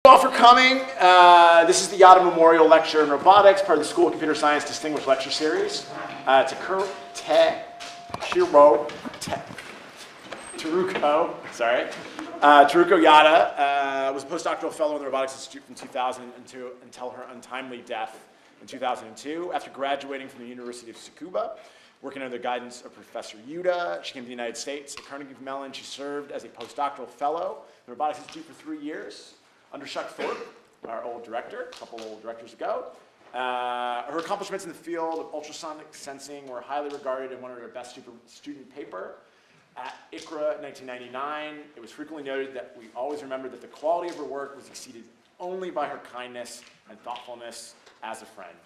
you all for coming. This is the Yata Memorial Lecture in Robotics, part of the School of Computer Science Distinguished Lecture Series. Teruko Yata was a postdoctoral fellow in the Robotics Institute from 2000 until her untimely death in 2002. After graduating from the University of Tsukuba, working under the guidance of Professor Yata, she came to the United States. At Carnegie Mellon, she served as a postdoctoral fellow in the Robotics Institute for 3 years under Chuck Thorpe, our old director, a couple old directors ago. Her accomplishments in the field of ultrasonic sensing were highly regarded and won her best student paper at ICRA in 1999. It was frequently noted that we always remembered that the quality of her work was exceeded only by her kindness and thoughtfulness as a friend.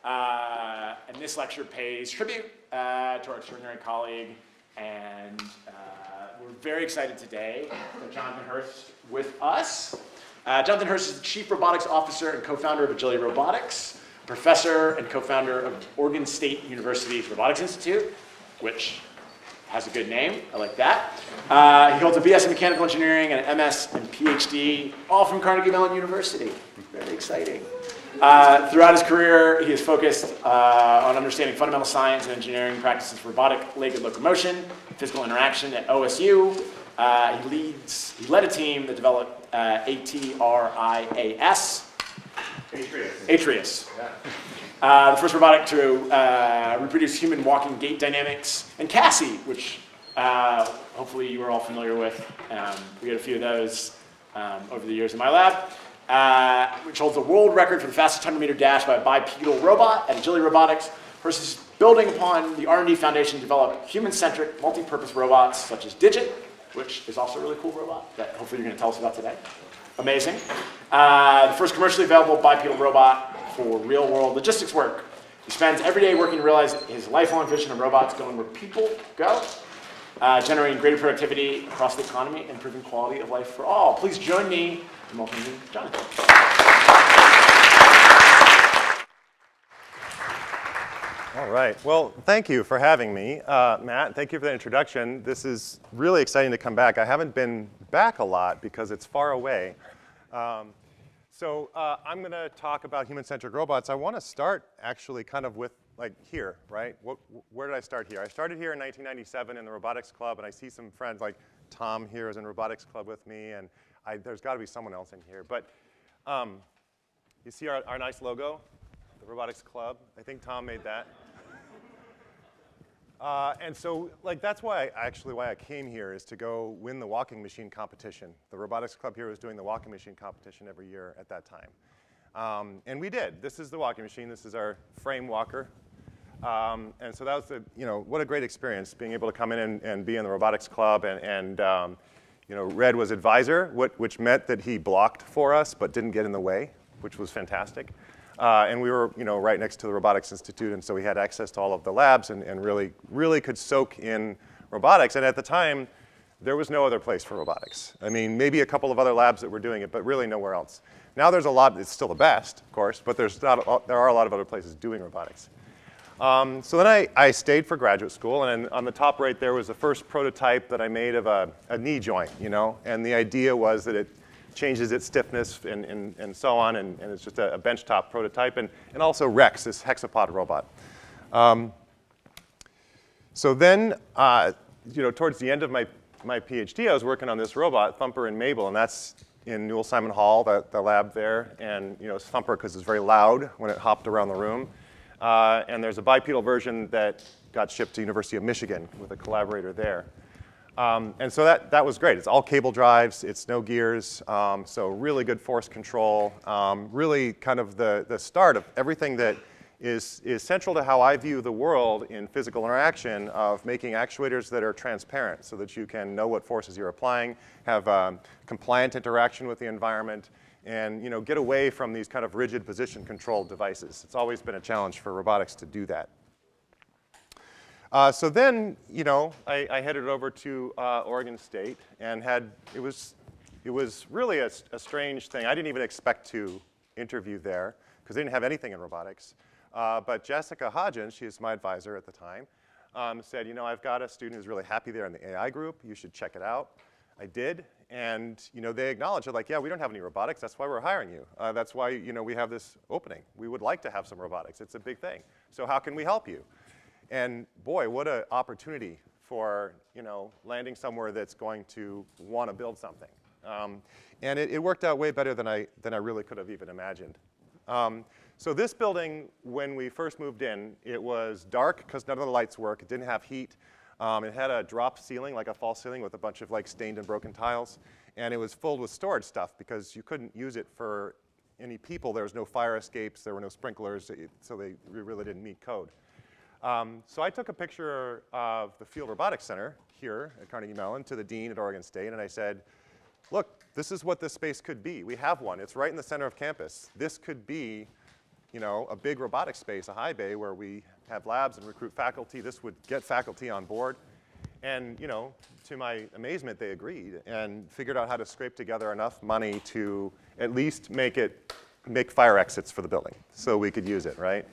And this lecture pays tribute to our extraordinary colleague, and we're very excited today to have Jonathan Hurst with us. Jonathan Hurst is the Chief Robotics Officer and co-founder of Agility Robotics, professor and co-founder of Oregon State University's Robotics Institute, which has a good name. I like that. He holds a BS in Mechanical Engineering and an MS and PhD, all from Carnegie Mellon University. Very exciting. Throughout his career, he has focused on understanding fundamental science and engineering practices for robotic-legged locomotion, physical interaction at OSU. He led a team that developed ATRIAS. Atreus. Yeah. The first robotic to reproduce human walking gait dynamics, and Cassie, which hopefully you are all familiar with. We had a few of those over the years in my lab, which holds the world record for the fastest 100-meter dash by a bipedal robot at Agility Robotics. Hurst is building upon the R&D foundation to develop human-centric, multi-purpose robots such as Digit, which is also a really cool robot that hopefully you're going to tell us about today. Amazing. The first commercially available bipedal robot for real-world logistics work. He spends every day working to realize his lifelong vision of robots going where people go, generating greater productivity across the economy and improving quality of life for all. Please join me in welcoming Jonathan. All right. Well, thank you for having me, Matt. Thank you for the introduction. This is really exciting to come back. I haven't been back a lot because it's far away. I'm going to talk about human-centric robots. I want to start actually kind of with like here, right? Where did I start here? I started here in 1997 in the robotics club, and I see some friends like Tom here is in robotics club with me, and there's got to be someone else in here. But you see our nice logo, the robotics club. I think Tom made that. And so, like, that's why I came here is to go win the walking machine competition. The robotics club here was doing the walking machine competition every year at that time. And we did. This is the walking machine. This is our frame walker. And so that was what a great experience being able to come in and be in the robotics club. And Red was advisor, which meant that he blocked for us but didn't get in the way, which was fantastic. And we were, right next to the Robotics Institute, and so we had access to all of the labs and really could soak in robotics. And at the time, there was no other place for robotics. I mean, maybe a couple of other labs that were doing it, but really nowhere else. Now there's a lot. It's still the best, of course, but there are a lot of other places doing robotics. So then I stayed for graduate school, and on the top right there was the first prototype that I made of a knee joint, and the idea was that it changes its stiffness and so on, and it's just a benchtop prototype, and also Rex, this hexapod robot. So then, towards the end of my PhD, I was working on this robot, Thumper and Mabel, and that's in Newell Simon Hall, the lab there, and it's Thumper because it's very loud when it hopped around the room. And there's a bipedal version that got shipped to University of Michigan with a collaborator there. And so that was great. It's all cable drives. It's no gears. So really good force control. Really kind of the start of everything that is central to how I view the world in physical interaction of making actuators that are transparent so that you can know what forces you're applying, have compliant interaction with the environment, and get away from these kind of rigid position controlled devices. It's always been a challenge for robotics to do that. So then, I headed over to Oregon State and it was really a strange thing. I didn't even expect to interview there because they didn't have anything in robotics. But Jessica Hodgins, she was my advisor at the time, said, I've got a student who's really happy there in the AI group. You should check it out. I did, And they acknowledge it, like, yeah, we don't have any robotics. That's why we're hiring you. That's why we have this opening. We would like to have some robotics. It's a big thing. So how can we help you? And boy, what an opportunity for landing somewhere that's going to want to build something. And it worked out way better than I really could have even imagined. So this building, when we first moved in, it was dark because none of the lights work. It didn't have heat. It had a drop ceiling, like a false ceiling, with a bunch of stained and broken tiles. And it was filled with storage stuff because you couldn't use it for any people. There was no fire escapes. There were no sprinklers. So we really didn't meet code. So I took a picture of the Field Robotics Center here at Carnegie Mellon to the dean at Oregon State. And I said, look, this is what this space could be. We have one. It's right in the center of campus. This could be a big robotics space, a high bay, where we have labs and recruit faculty. This would get faculty on board. And to my amazement, they agreed and figured out how to scrape together enough money to at least make fire exits for the building so we could use it, right?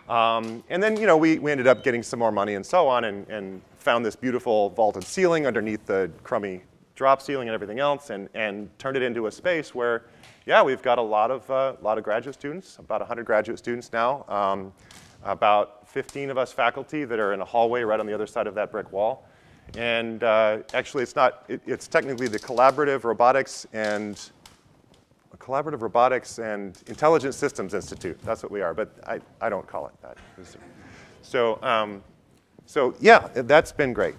And then we ended up getting some more money and so on, and found this beautiful vaulted ceiling underneath the crummy drop ceiling and everything else, and turned it into a space where, yeah, we've got a lot of graduate students, about 100 graduate students now, about 15 of us faculty that are in a hallway right on the other side of that brick wall. And actually, it's technically the Collaborative Robotics and Intelligent Systems Institute. That's what we are, but I don't call it that. So yeah, that's been great.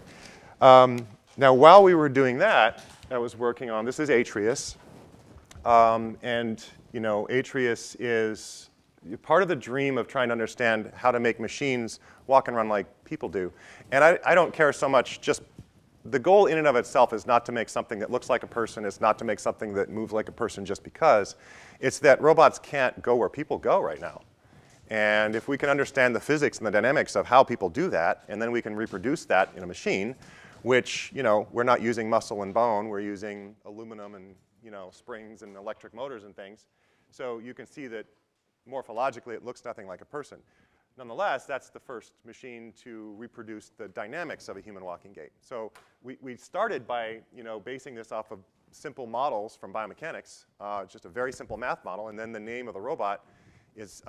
Now, while we were doing that, I was working on, this is Atreus. And Atreus is part of the dream of trying to understand how to make machines walk and run like people do. And I don't care so much, just the goal in and of itself is not to make something that looks like a person. It's not to make something that moves like a person just because. It's that robots can't go where people go right now. And if we can understand the physics and the dynamics of how people do that, and then we can reproduce that in a machine, which, we're not using muscle and bone. We're using aluminum and, springs and electric motors and things. So you can see that morphologically it looks nothing like a person. Nonetheless, that's the first machine to reproduce the dynamics of a human walking gait. So we started by, basing this off of simple models from biomechanics, just a very simple math model. And then the name of the robot is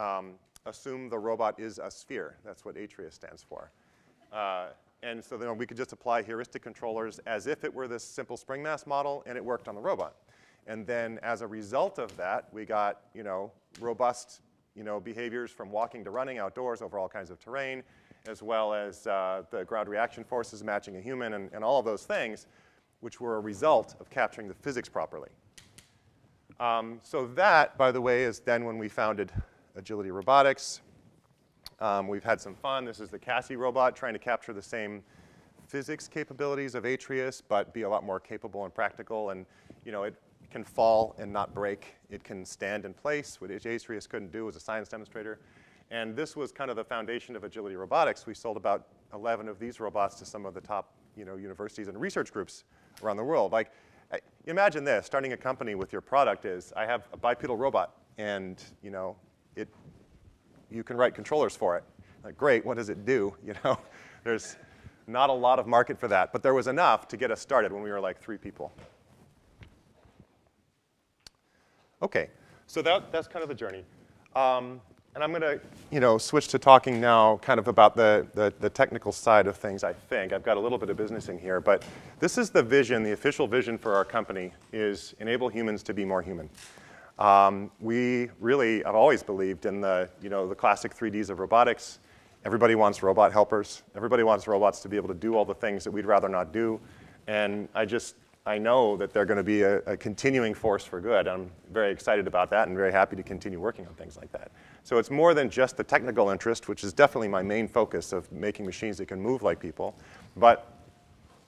assume the robot is a sphere. That's what Atreus stands for. And so then we could just apply heuristic controllers as if it were this simple spring mass model, and it worked on the robot. And then as a result of that, we got robust behaviors from walking to running outdoors over all kinds of terrain, as well as the ground reaction forces matching a human, and all of those things, which were a result of capturing the physics properly. So that, by the way, is then when we founded Agility Robotics. We've had some fun. This is the Cassie robot trying to capture the same physics capabilities of Atreus, but be a lot more capable and practical. And it can fall and not break. It can stand in place, which Atreus couldn't do as a science demonstrator. And this was kind of the foundation of Agility Robotics. We sold about 11 of these robots to some of the top universities and research groups around the world. Like, imagine this, starting a company with your product is, I have a bipedal robot, and you can write controllers for it. Like, great, what does it do? There's not a lot of market for that, but there was enough to get us started when we were like 3 people. Okay, so that's kind of the journey. And I'm going to switch to talking now kind of about the technical side of things, I think. I've got a little bit of business in here, but this is the vision, the official vision for our company is enable humans to be more human. We really have always believed in the classic 3Ds of robotics. Everybody wants robot helpers. Everybody wants robots to be able to do all the things that we'd rather not do. And I know that they're going to be a continuing force for good. I'm very excited about that and very happy to continue working on things like that. So it's more than just the technical interest, which is definitely my main focus of making machines that can move like people. But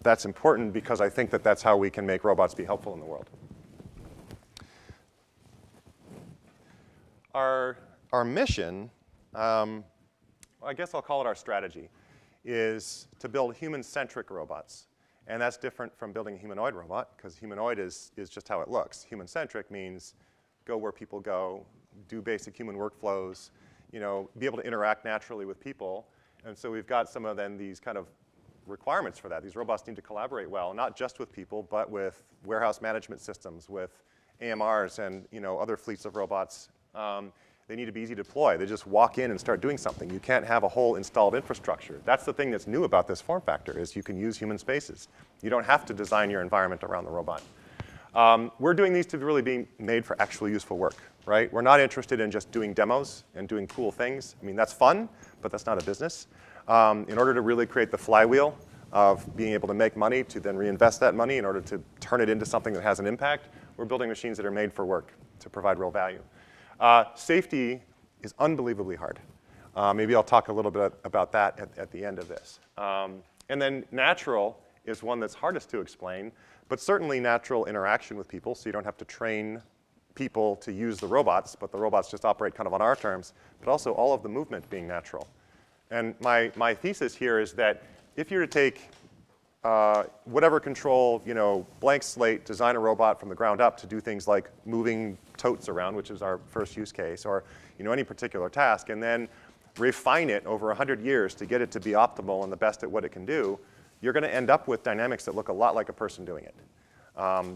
that's important because I think that that's how we can make robots be helpful in the world. Our mission, I guess I'll call it our strategy, is to build human-centric robots. And that's different from building a humanoid robot, because humanoid is just how it looks. Human-centric means go where people go, do basic human workflows, be able to interact naturally with people. And so we've got some of then these kind of requirements for that. These robots need to collaborate well, not just with people, but with warehouse management systems, with AMRs and other fleets of robots. They need to be easy to deploy. They just walk in and start doing something. You can't have a whole installed infrastructure. That's the thing that's new about this form factor, is you can use human spaces. You don't have to design your environment around the robot. We're doing these to really be made for actual useful work, right? We're not interested in just doing demos and doing cool things. I mean, that's fun, but that's not a business. In order to really create the flywheel of being able to make money, to then reinvest that money in order to turn it into something that has an impact, we're building machines that are made for work to provide real value. Safety is unbelievably hard. Maybe I'll talk a little bit about that at the end of this. And then natural is one that's hardest to explain, but certainly natural interaction with people, so you don't have to train people to use the robots, but the robots just operate kind of on our terms, but also all of the movement being natural. And my thesis here is that if you were to take whatever control, blank slate, design a robot from the ground up to do things like moving totes around, which is our first use case, or any particular task, and then refine it over 100 years to get it to be optimal and the best at what it can do, you're going to end up with dynamics that look a lot like a person doing it.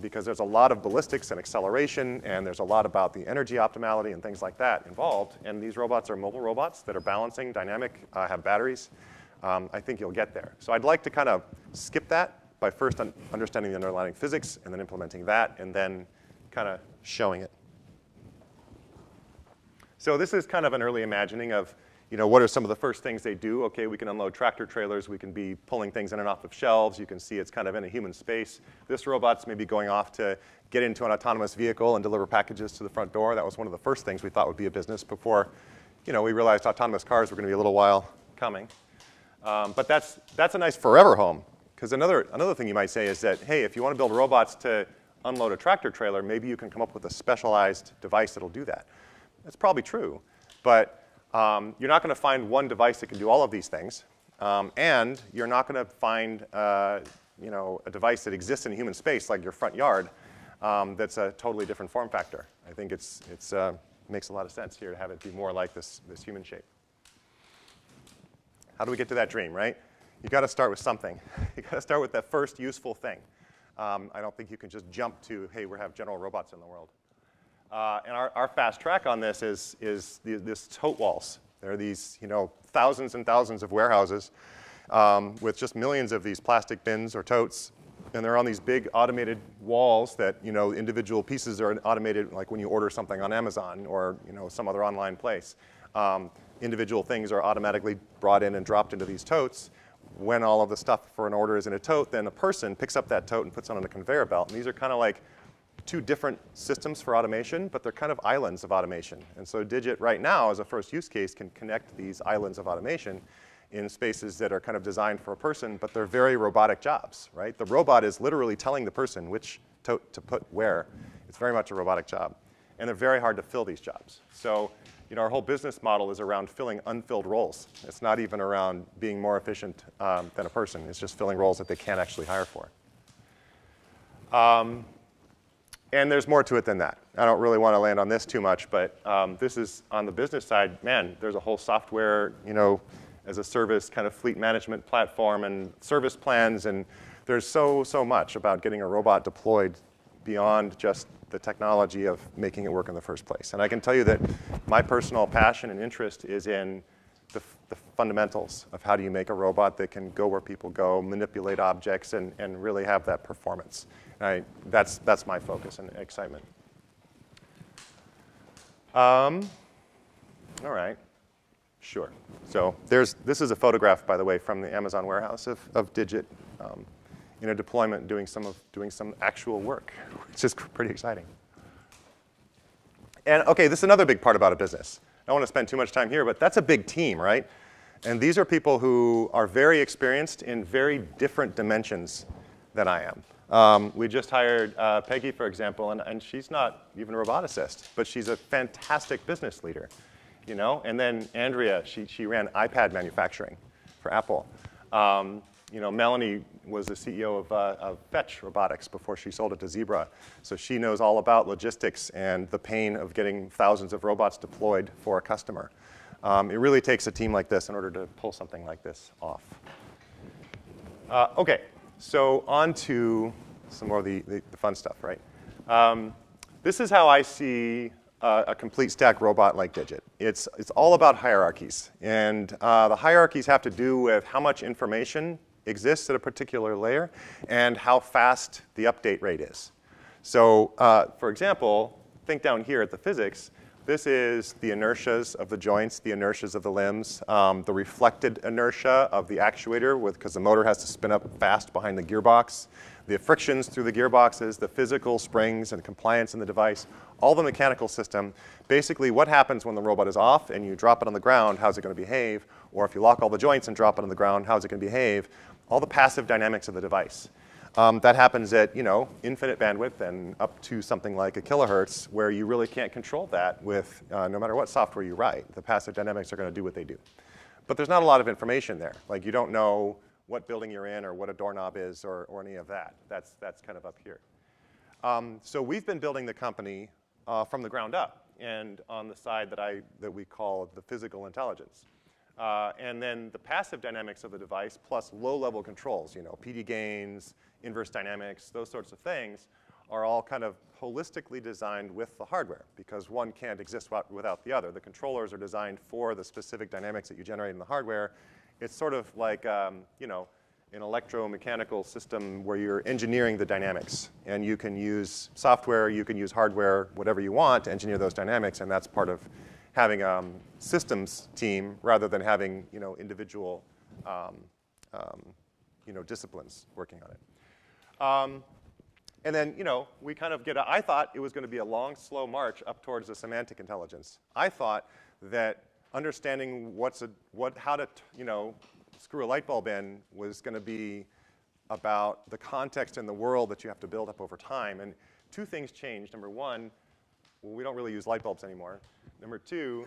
Because there's a lot of ballistics and acceleration, and there's a lot about the energy optimality and things like that involved. And these robots are mobile robots that are balancing, dynamic, have batteries. I think you'll get there. So I'd like to kind of skip that by first understanding the underlying physics, and then implementing that, and then kind of showing it. So this is kind of an early imagining of what are some of the first things they do? Okay, we can unload tractor trailers. We can be pulling things in and off of shelves. You can see it's kind of in a human space. This robot's maybe going off to get into an autonomous vehicle and deliver packages to the front door. That was one of the first things we thought would be a business before we realized autonomous cars were going to be a little while coming. But that's a nice forever home. Because another thing you might say is that, hey, if you want to build robots to unload a tractor trailer, maybe you can come up with a specialized device that'll do that. That's probably true. But you're not going to find one device that can do all of these things, and you're not going to find a device that exists in human space like your front yard that's a totally different form factor. I think it makes a lot of sense here to have it be more like this human shape. How do we get to that dream, right? You've got to start with something. You've got to start with that first useful thing. I don't think you can just jump to, hey, we have general robots in the world. And our fast track on this is this tote walls. There are these thousands and thousands of warehouses with just millions of these plastic bins or totes. And they're on these big automated walls that individual pieces are automated, like when you order something on Amazon or some other online place. Individual things are automatically brought in and dropped into these totes. When all of the stuff for an order is in a tote, then a person picks up that tote and puts it on a conveyor belt. And these are kind of like two different systems for automation, but they're kind of islands of automation. And so Digit right now, as a first use case, can connect these islands of automation in spaces that are kind of designed for a person, but they're very robotic jobs, right? The robot is literally telling the person which tote to put where. It's very much a robotic job. And they're very hard to fill these jobs. So our whole business model is around filling unfilled roles. It's not even around being more efficient than a person. It's just filling roles that they can't actually hire for. And there's more to it than that. I don't really want to land on this too much, but this is on the business side. Man, there's a whole software, as a service kind of fleet management platform and service plans, and there's so much about getting a robot deployed beyond just the technology of making it work in the first place. And I can tell you that my personal passion and interest is in the fundamentals of how do you make a robot that can go where people go, manipulate objects, and really have that performance. That's my focus and excitement. All right, sure. So this is a photograph, by the way, from the Amazon warehouse of Digit in a deployment, doing some actual work, which is pretty exciting. And okay, this is another big part about a business. I don't want to spend too much time here, but that's a big team, right? And these are people who are very experienced in very different dimensions than I am. We just hired Peggy, for example, and she's not even a roboticist, but she's a fantastic business leader, And then Andrea, she ran iPad manufacturing for Apple. Melanie was the CEO of Fetch Robotics before she sold it to Zebra. So she knows all about logistics and the pain of getting thousands of robots deployed for a customer. It really takes a team like this in order to pull something like this off. OK, so on to some more of the fun stuff, right? This is how I see a complete stack robot like Digit. It's all about hierarchies. And the hierarchies have to do with how much information exists at a particular layer and how fast the update rate is. So for example, think down here at the physics. This is the inertias of the joints, the inertias of the limbs, the reflected inertia of the actuator because the motor has to spin up fast behind the gearbox, the frictions through the gearboxes, the physical springs and compliance in the device, all the mechanical system. Basically, what happens when the robot is off and you drop it on the ground, how's it going to behave? Or if you lock all the joints and drop it on the ground, how's it going to behave? All the passive dynamics of the device. That happens at infinite bandwidth and up to something like a kilohertz, where you really can't control that with no matter what software you write. The passive dynamics are going to do what they do. But there's not a lot of information there. Like you don't know what building you're in or what a doorknob is or any of that. That's kind of up here. So we've been building the company from the ground up and on the side that we call the physical intelligence. And then the passive dynamics of the device plus low-level controls, PD gains, inverse dynamics, those sorts of things are all kind of holistically designed with the hardware because one can't exist without the other. The controllers are designed for the specific dynamics that you generate in the hardware. It's sort of like an electromechanical system where you're engineering the dynamics. And you can use software, you can use hardware, whatever you want to engineer those dynamics. And that's part of having a systems team rather than having individual disciplines working on it. And then we kind of I thought it was going to be a long, slow march up towards the semantic intelligence. I thought that understanding how to screw a light bulb in was going to be about the context in the world that you have to build up over time. And two things changed. Number one, we don't really use light bulbs anymore. Number two,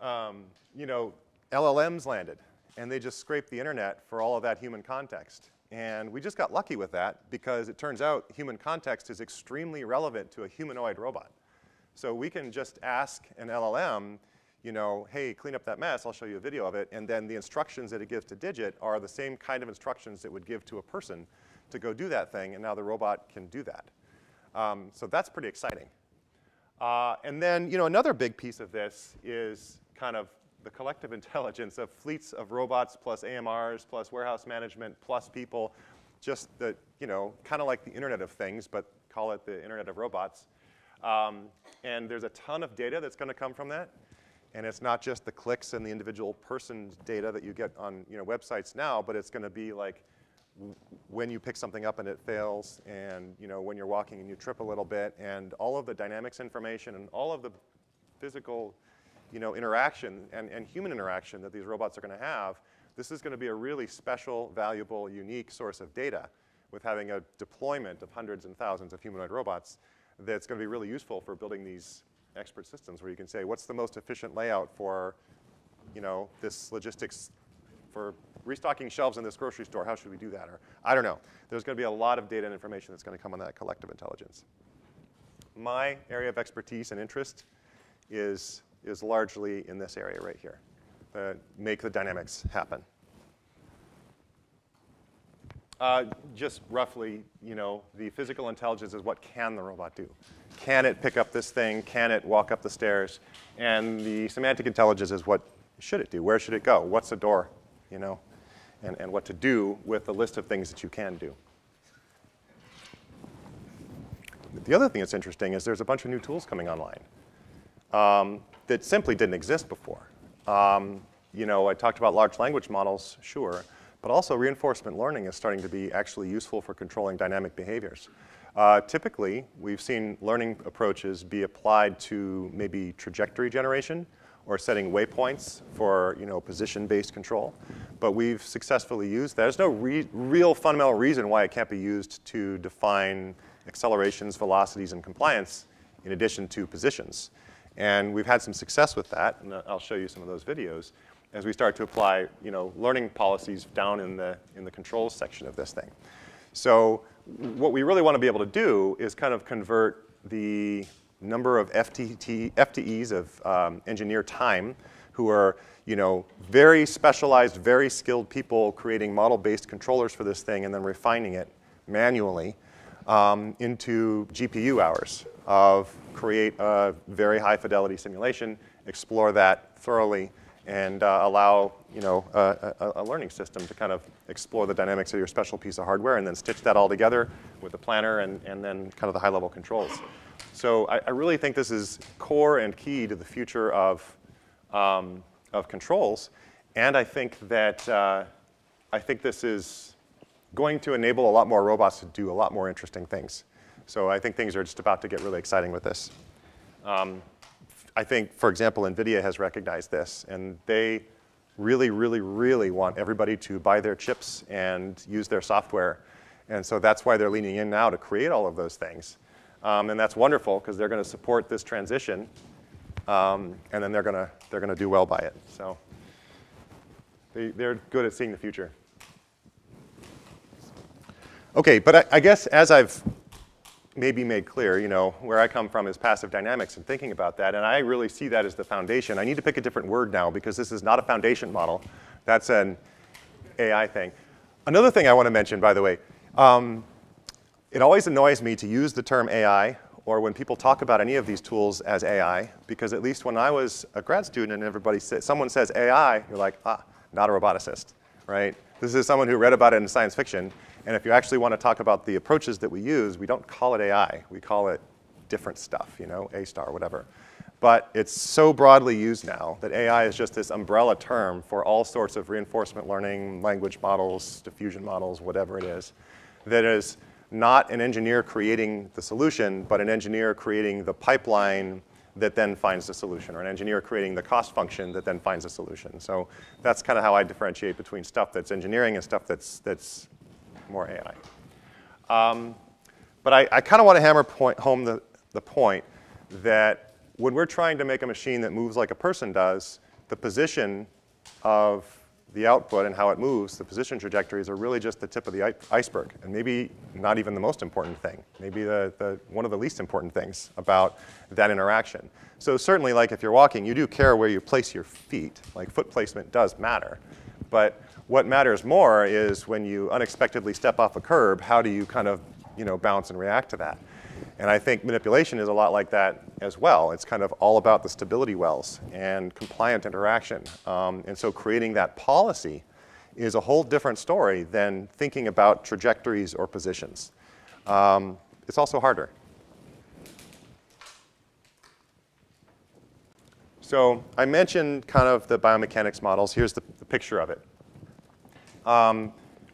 LLMs landed, and they just scraped the internet for all of that human context. And we just got lucky with that because it turns out human context is extremely relevant to a humanoid robot. So we can just ask an LLM, hey, clean up that mess, I'll show you a video of it, and then the instructions that it gives to Digit are the same kind of instructions it would give to a person to go do that thing, and now the robot can do that. So that's pretty exciting. And then, another big piece of this is kind of the collective intelligence of fleets of robots plus AMRs plus warehouse management plus people, just the, kind of like the Internet of Things, but call it the Internet of Robots. And there's a ton of data that's going to come from that. And it's not just the clicks and the individual person's data that you get on websites now, but it's going to be like when you pick something up and it fails, and when you're walking and you trip a little bit, and all of the dynamics information and all of the physical interaction and human interaction that these robots are going to have. This is going to be a really special, valuable, unique source of data with having a deployment of hundreds and thousands of humanoid robots that's going to be really useful for building these expert systems where you can say, what's the most efficient layout for this logistics for restocking shelves in this grocery store? How should we do that? Or I don't know. There's going to be a lot of data and information that's going to come on that collective intelligence. My area of expertise and interest is largely in this area right here, make the dynamics happen. Just roughly, the physical intelligence is what can the robot do? Can it pick up this thing? Can it walk up the stairs? And the semantic intelligence is what should it do? Where should it go? What's the door? And what to do with the list of things that you can do. The other thing that's interesting is there's a bunch of new tools coming online that simply didn't exist before. I talked about large language models, sure, but also reinforcement learning is starting to be actually useful for controlling dynamic behaviors. Typically, we've seen learning approaches be applied to maybe trajectory generation or setting waypoints for position-based control. But we've successfully used that. There's no real fundamental reason why it can't be used to define accelerations, velocities, and compliance in addition to positions. And we've had some success with that, and I'll show you some of those videos as we start to apply learning policies down in the controls section of this thing. So what we really want to be able to do is kind of convert the number of FTEs of engineer time who are, very specialized, very skilled people creating model-based controllers for this thing and then refining it manually into GPU hours of create a very high fidelity simulation, explore that thoroughly, and allow a learning system to kind of explore the dynamics of your special piece of hardware and then stitch that all together with a planner and then kind of the high-level controls. So I really think this is core and key to the future of controls. And I think that this is going to enable a lot more robots to do a lot more interesting things. So I think things are just about to get really exciting with this. I think, for example, NVIDIA has recognized this, and they really, really, really want everybody to buy their chips and use their software. And so that's why they're leaning in now to create all of those things. And that's wonderful, because they're going to support this transition, and then they're going to do well by it. So they're good at seeing the future. OK, but I guess as I've maybe made clear, where I come from is passive dynamics and thinking about that. And I really see that as the foundation. I need to pick a different word now, because this is not a foundation model. That's an AI thing. Another thing I want to mention, by the way, it always annoys me to use the term AI, or when people talk about any of these tools as AI, because at least when I was a grad student and someone says AI, you're like, not a roboticist, right? This is someone who read about it in science fiction. And if you actually want to talk about the approaches that we use, we don't call it AI. We call it different stuff, A-star, whatever. But it's so broadly used now that AI is just this umbrella term for all sorts of reinforcement learning, language models, diffusion models, whatever it is, that is not an engineer creating the solution, but an engineer creating the pipeline that then finds the solution, or an engineer creating the cost function that then finds a solution. So that's kind of how I differentiate between stuff that's engineering and stuff that's more AI. But I kind of want to hammer home the point that when we're trying to make a machine that moves like a person does, the position of the output and how it moves, the position trajectories are really just the tip of the iceberg, and maybe not even the most important thing, maybe one of the least important things about that interaction. So certainly, like if you're walking, you do care where you place your feet. Like foot placement does matter. But what matters more is when you unexpectedly step off a curb, how do you kind of bounce and react to that? And I think manipulation is a lot like that as well. It's kind of all about the stability wells and compliant interaction. And so creating that policy is a whole different story than thinking about trajectories or positions. It's also harder. So I mentioned kind of the biomechanics models. Here's the picture of it.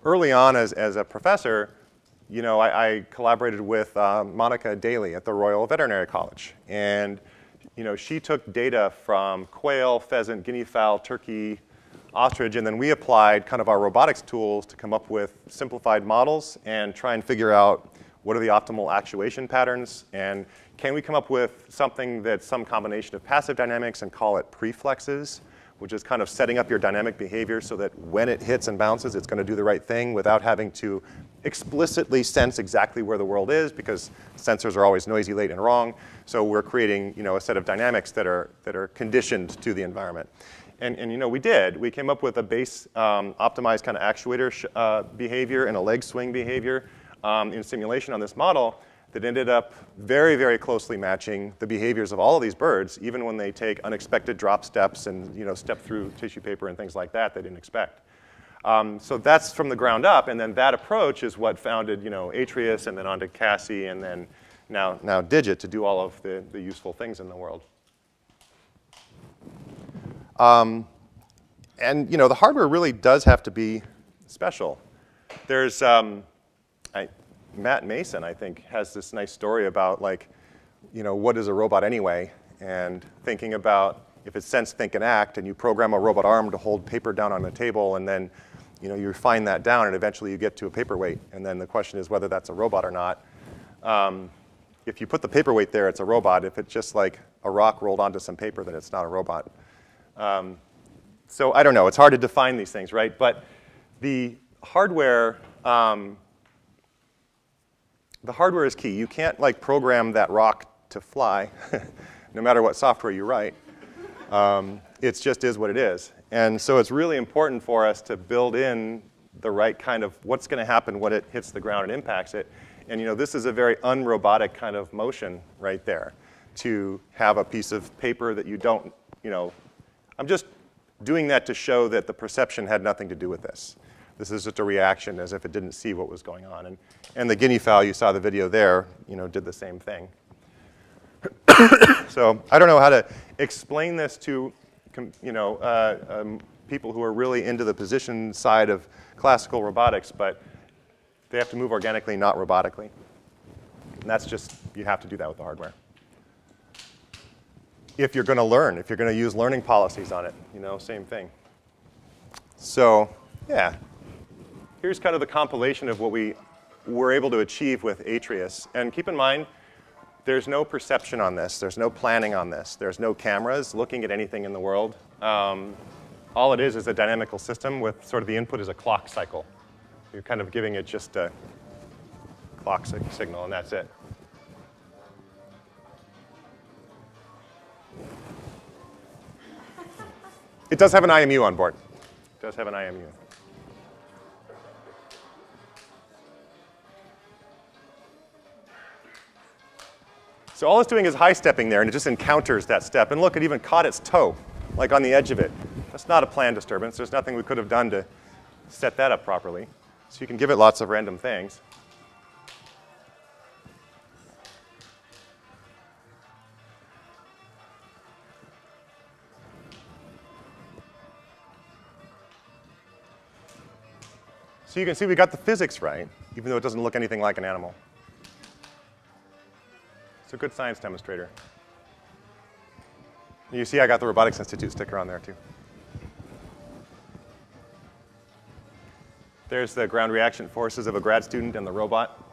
Early on as a professor, I collaborated with Monica Daly at the Royal Veterinary College. And she took data from quail, pheasant, guinea fowl, turkey, ostrich, and then we applied kind of our robotics tools to come up with simplified models and try and figure out what are the optimal actuation patterns, and can we come up with something that's some combination of passive dynamics and call it preflexes, which is kind of setting up your dynamic behavior so that when it hits and bounces, it's going to do the right thing without having to explicitly sense exactly where the world is, because sensors are always noisy, late, and wrong. So we're creating a set of dynamics that are conditioned to the environment. And we did. We came up with a base optimized kind of actuator behavior and a leg swing behavior in simulation on this model that ended up very, very closely matching the behaviors of all of these birds, even when they take unexpected drop steps and step through tissue paper and things like that they didn't expect. So that's from the ground up, and then that approach is what founded Atreus, and then onto Cassie, and then now Digit to do all of the useful things in the world. And the hardware really does have to be special. There's Matt Mason, I think, has this nice story about what is a robot anyway, and thinking about if it's sense, think, and act, and you program a robot arm to hold paper down on a table, and then you refine that down, and eventually you get to a paperweight, and then the question is whether that's a robot or not. If you put the paperweight there, it's a robot. If it's just like a rock rolled onto some paper, then it's not a robot. So I don't know. It's hard to define these things, right? But the hardware is key. You can't program that rock to fly, no matter what software you write. it just is what it is. And so it's really important for us to build in the right kind of what's going to happen when it hits the ground and impacts it. And this is a very unrobotic kind of motion right there, to have a piece of paper that you don't, I'm just doing that to show that the perception had nothing to do with this. This is just a reaction as if it didn't see what was going on. And the guinea fowl, you saw the video there, did the same thing. So I don't know how to explain this to people who are really into the position side of classical robotics, but they have to move organically, not robotically. And that's just, you have to do that with the hardware. If you're going to learn, if you're going to use learning policies on it, same thing. So yeah, here's kind of the compilation of what we were able to achieve with Atreus. And keep in mind, there's no perception on this. There's no planning on this. There's no cameras looking at anything in the world. All it is a dynamical system with sort of the input is a clock cycle. You're kind of giving it just a clock signal, and that's it. It does have an IMU on board. It does have an IMU. So all it's doing is high-stepping there, and it just encounters that step. And look, it even caught its toe, like on the edge of it. That's not a planned disturbance. There's nothing we could have done to set that up properly. So you can give it lots of random things. So you can see we got the physics right, even though it doesn't look anything like an animal. It's a good science demonstrator. You see I got the Robotics Institute sticker on there, too. There's the ground reaction forces of a grad student and the robot.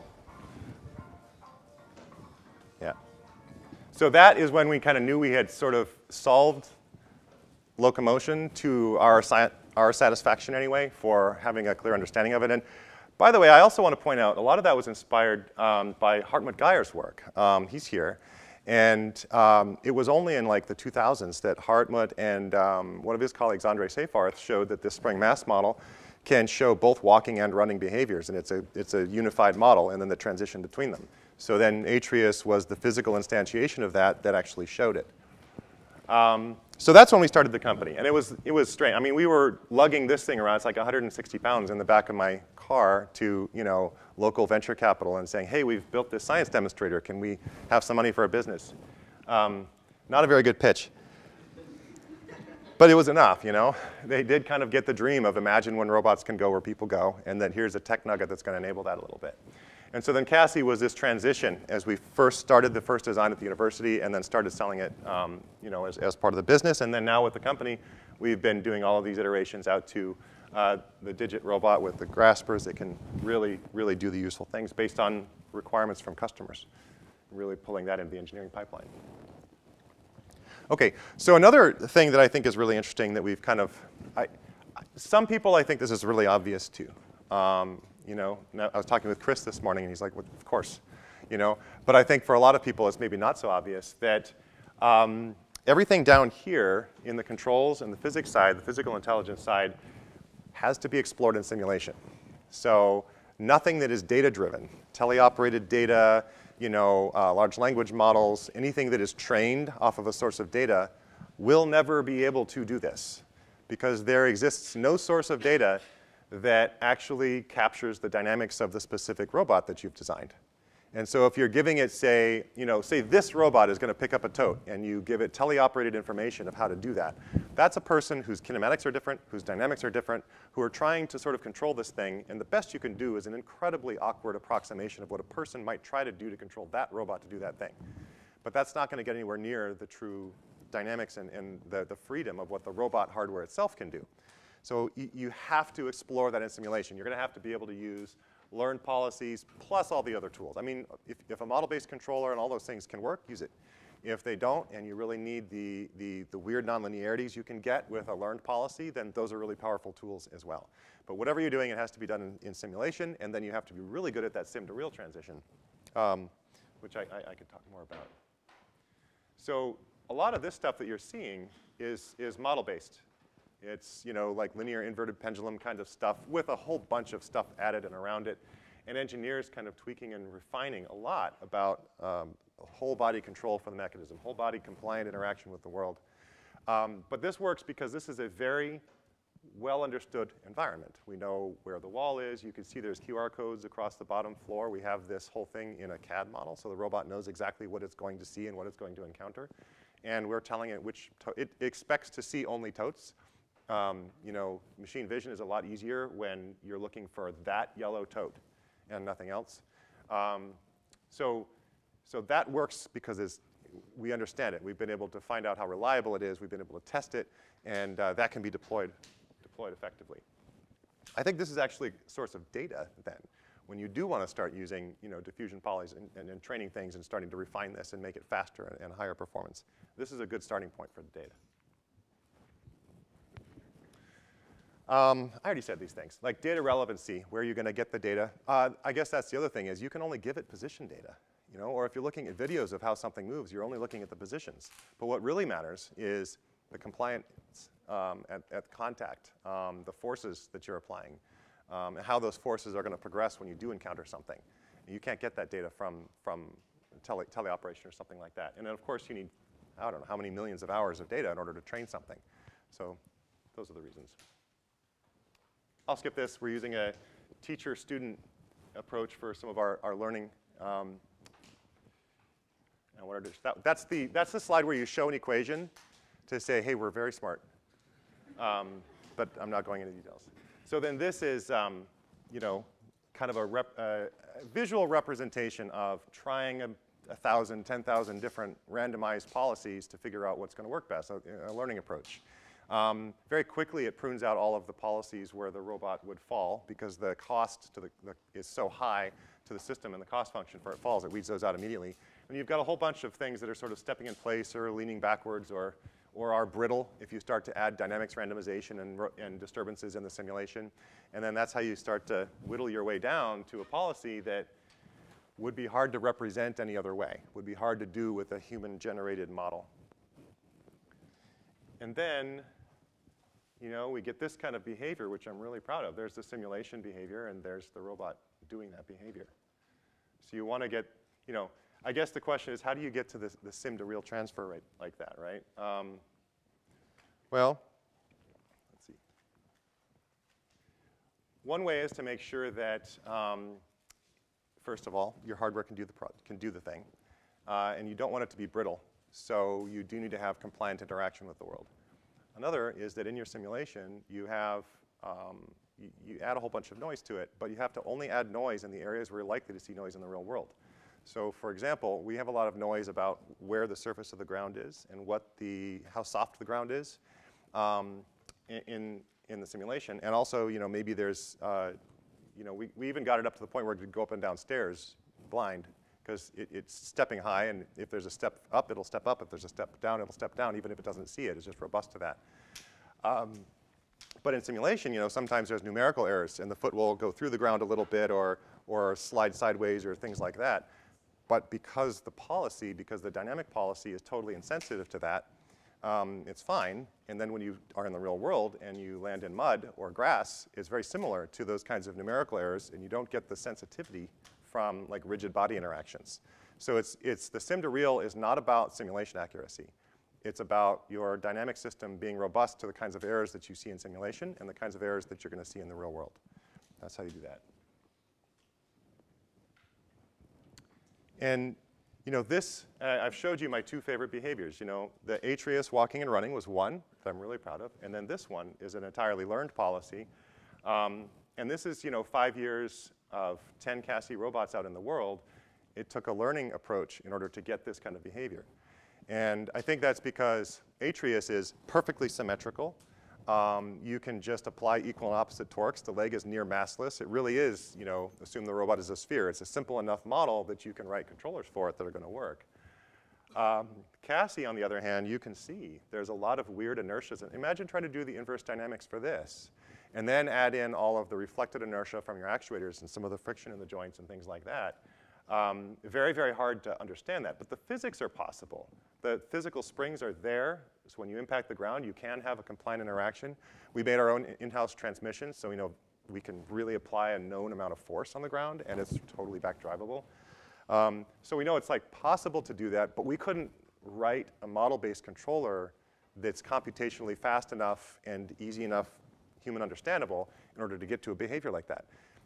Yeah. So that is when we kind of knew we had sort of solved locomotion to our satisfaction anyway, for having a clear understanding of it. And by the way, I also want to point out, a lot of that was inspired by Hartmut Geyer's work. He's here. And it was only in like the 2000s that Hartmut and one of his colleagues, Andre Seyfarth, showed that this spring mass model can show both walking and running behaviors. And it's a unified model, and then the transition between them. So then Atreus was the physical instantiation of that actually showed it. So that's when we started the company. And it was strange. I mean, we were lugging this thing around. It's like 160 pounds in the back of my car to local venture capital and saying, hey, we've built this science demonstrator. Can we have some money for a business? Not a very good pitch. But it was enough, They did kind of get the dream of imagine when robots can go where people go, and then here's a tech nugget that's going to enable that a little bit. And so then Cassie was this transition as we first started the first design at the university and then started selling it as part of the business. And then now with the company, we've been doing all of these iterations out to the digit robot with the graspers that can really, really do the useful things based on requirements from customers, really pulling that into the engineering pipeline. OK, so another thing that I think is really interesting that we've kind of, some people I think this is really obvious to. I was talking with Chris this morning, and he's like, well, of course. But I think for a lot of people, it's maybe not so obvious that everything down here in the controls and the physics side, the physical intelligence side, has to be explored in simulation. So nothing that is data-driven, teleoperated data, large language models, anything that is trained off of a source of data will never be able to do this, because there exists no source of data that actually captures the dynamics of the specific robot that you've designed. And so if you're giving it, say this robot is going to pick up a tote, and you give it teleoperated information of how to do that, that's a person whose kinematics are different, whose dynamics are different, who are trying to sort of control this thing. And the best you can do is an incredibly awkward approximation of what a person might try to do to control that robot to do that thing. But that's not going to get anywhere near the true dynamics and the freedom of what the robot hardware itself can do. So you have to explore that in simulation. You're going to have to be able to use learned policies plus all the other tools. I mean, if a model-based controller and all those things can work, use it. If they don't, and you really need the weird nonlinearities you can get with a learned policy, then those are really powerful tools as well. But whatever you're doing, it has to be done in simulation, and then you have to be really good at that sim-to-real transition, which I could talk more about. So a lot of this stuff that you're seeing is model-based. It's, like linear inverted pendulum kind of stuff with a whole bunch of stuff added and around it, and engineers kind of tweaking and refining a lot about whole body control for the mechanism, whole body compliant interaction with the world. But this works because this is a very well understood environment. We know where the wall is. You can see there's QR codes across the bottom floor. We have this whole thing in a CAD model, so the robot knows exactly what it's going to see and what it's going to encounter. And we're telling it which it expects to see only totes. Machine vision is a lot easier when you're looking for that yellow tote and nothing else. So that works because we understand it. We've been able to find out how reliable it is. We've been able to test it, and that can be deployed effectively. I think this is actually a source of data then, when you do want to start using diffusion polys and training things and starting to refine this and make it faster and higher performance. This is a good starting point for the data. I already said these things, like data relevancy, where you're going to get the data. I guess that's the other thing, is you can only give it position data. Or if you're looking at videos of how something moves, you're only looking at the positions. But what really matters is the compliance at contact, the forces that you're applying, and how those forces are going to progress when you do encounter something. And you can't get that data from teleoperation or something like that. And then, of course, you need, I don't know, how many millions of hours of data in order to train something. So those are the reasons. I'll skip this. We're using a teacher-student approach for some of our learning. That's the slide where you show an equation to say, hey, we're very smart. But I'm not going into details. So then this is, kind of a visual representation of trying 1,000, 10,000 different randomized policies to figure out what's going to work best, a learning approach. Very quickly, it prunes out all of the policies where the robot would fall because the cost is so high to the system and the cost function for it falls. It weeds those out immediately. And you've got a whole bunch of things that are sort of stepping in place or leaning backwards or are brittle if you start to add dynamics randomization and disturbances in the simulation. And then that's how you start to whittle your way down to a policy that would be hard to represent any other way, would be hard to do with a human-generated model. And then, we get this kind of behavior, which I'm really proud of. There's the simulation behavior, and there's the robot doing that behavior. So you want to get, I guess the question is, how do you get to the sim to real transfer rate like that, right? Well, let's see. One way is to make sure that, first of all, your hardware can do the thing, and you don't want it to be brittle. So you do need to have compliant interaction with the world. Another is that in your simulation, you have you add a whole bunch of noise to it, but you have to only add noise in the areas where you're likely to see noise in the real world. So for example, we have a lot of noise about where the surface of the ground is and how soft the ground is in the simulation. And also, maybe there's, we even got it up to the point where it could go up and down stairs blind, because it's stepping high, and if there's a step up, it'll step up. If there's a step down, it'll step down, even if it doesn't see it. It's just robust to that. But in simulation, sometimes there's numerical errors, and the foot will go through the ground a little bit or slide sideways or things like that. But because the dynamic policy is totally insensitive to that, it's fine. And then when you are in the real world and you land in mud or grass, it's very similar to those kinds of numerical errors, and you don't get the sensitivity from like rigid body interactions. So the sim to real is not about simulation accuracy. It's about your dynamic system being robust to the kinds of errors that you see in simulation and the kinds of errors that you're going to see in the real world. That's how you do that. And I've showed you my two favorite behaviors. The Atreus walking and running was one that I'm really proud of, and then this one is an entirely learned policy. And this is 5 years of 10 CASI robots out in the world. It took a learning approach in order to get this kind of behavior. And I think that's because Atreus is perfectly symmetrical. You can just apply equal and opposite torques. The leg is near massless. It really is, assume the robot is a sphere. It's a simple enough model that you can write controllers for it that are going to work. CASI, on the other hand, you can see there's a lot of weird inertias. Imagine trying to do the inverse dynamics for this, and then add in all of the reflected inertia from your actuators and some of the friction in the joints and things like that. Very, very hard to understand that, but the physics are possible. The physical springs are there, so when you impact the ground, you can have a compliant interaction. We made our own in-house transmission, so we know we can really apply a known amount of force on the ground, and it's totally backdrivable. So we know it's like possible to do that, but we couldn't write a model-based controller that's computationally fast enough and easy enough, human understandable, in order to get to a behavior like that.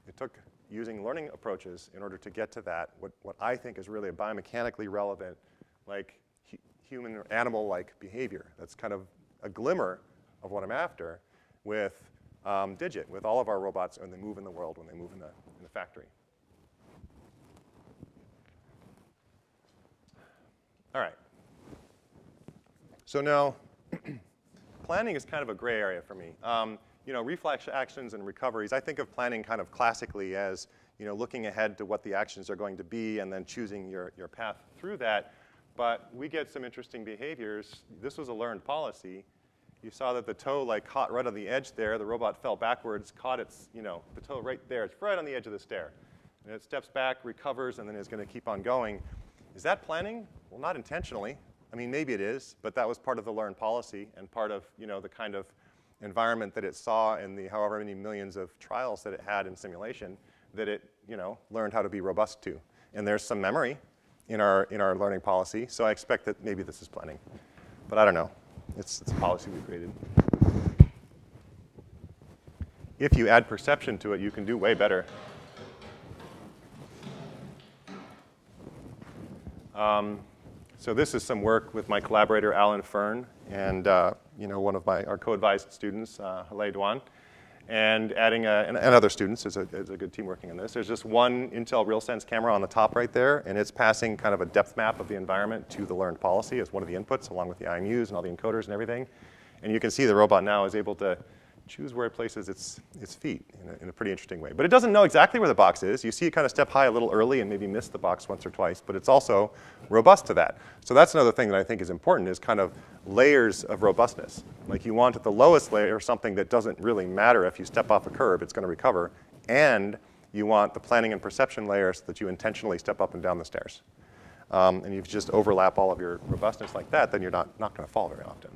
It took using learning approaches in order to get to that, what I think is really a biomechanically relevant, like human or animal-like behavior. That's kind of a glimmer of what I'm after with Digit, with all of our robots when they move in the world, when they move in the factory. All right. So now, planning is kind of a gray area for me. You know, reflex actions and recoveries, I think of planning kind of classically as, you know, looking ahead to what the actions are going to be and then choosing your path through that. But we get some interesting behaviors. This was a learned policy. You saw that the toe like caught right on the edge there. The robot fell backwards, caught its, you know, the toe right there. It's right on the edge of the stair. And it steps back, recovers, and then is going to keep on going. Is that planning? Well, not intentionally. I mean, maybe it is, but that was part of the learned policy and part of, you know, the kind of environment that it saw in the however many millions of trials that it had in simulation that it, you know, learned how to be robust to. And there's some memory in our learning policy, so I expect that maybe this is planning. But I don't know. It's a policy we created. If you add perception to it, you can do way better. So this is some work with my collaborator, Alan Fern, and you know, one of our co-advised students, Halei Dwan, and adding and other students. There's a good team working on this. There's just one Intel RealSense camera on the top right there, and it's passing kind of a depth map of the environment to the learned policy as one of the inputs, along with the IMUs and all the encoders and everything. And you can see the robot now is able to choose where it places its feet in a pretty interesting way. But it doesn't know exactly where the box is. You see it kind of step high a little early and maybe miss the box once or twice, but it's also robust to that. So that's another thing that I think is important, is kind of layers of robustness. Like you want at the lowest layer something that doesn't really matter if you step off a curb, it's going to recover. And you want the planning and perception layers so that you intentionally step up and down the stairs. And if you just overlap all of your robustness like that, then you're not going to fall very often.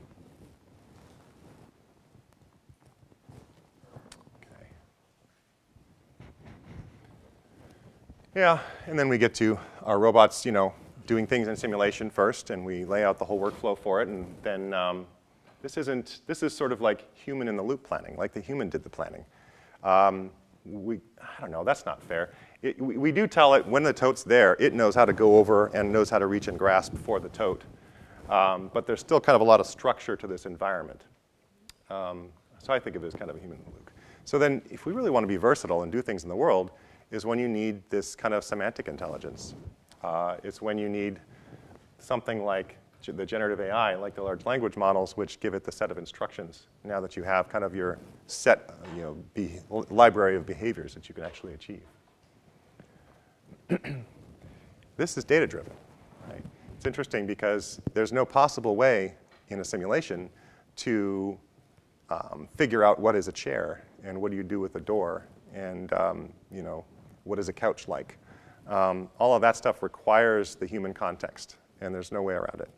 Yeah, and then we get to our robots, you know, doing things in simulation first, and we lay out the whole workflow for it, and then this is sort of like human in the loop planning, like the human did the planning. I don't know, that's not fair. We do tell it when the tote's there, it knows how to go over and knows how to reach and grasp for the tote. But there's still kind of a lot of structure to this environment. So I think of it as kind of a human in the loop. So then if we really want to be versatile and do things in the world, is when you need this kind of semantic intelligence. It's when you need something like the generative AI, like the large language models, which give it the set of instructions now that you have kind of your set, you know, library of behaviors that you can actually achieve. This is data-driven. Right? It's interesting because there's no possible way in a simulation to figure out what is a chair and what do you do with a door and you know, what is a couch like. All of that stuff requires the human context, and there's no way around it.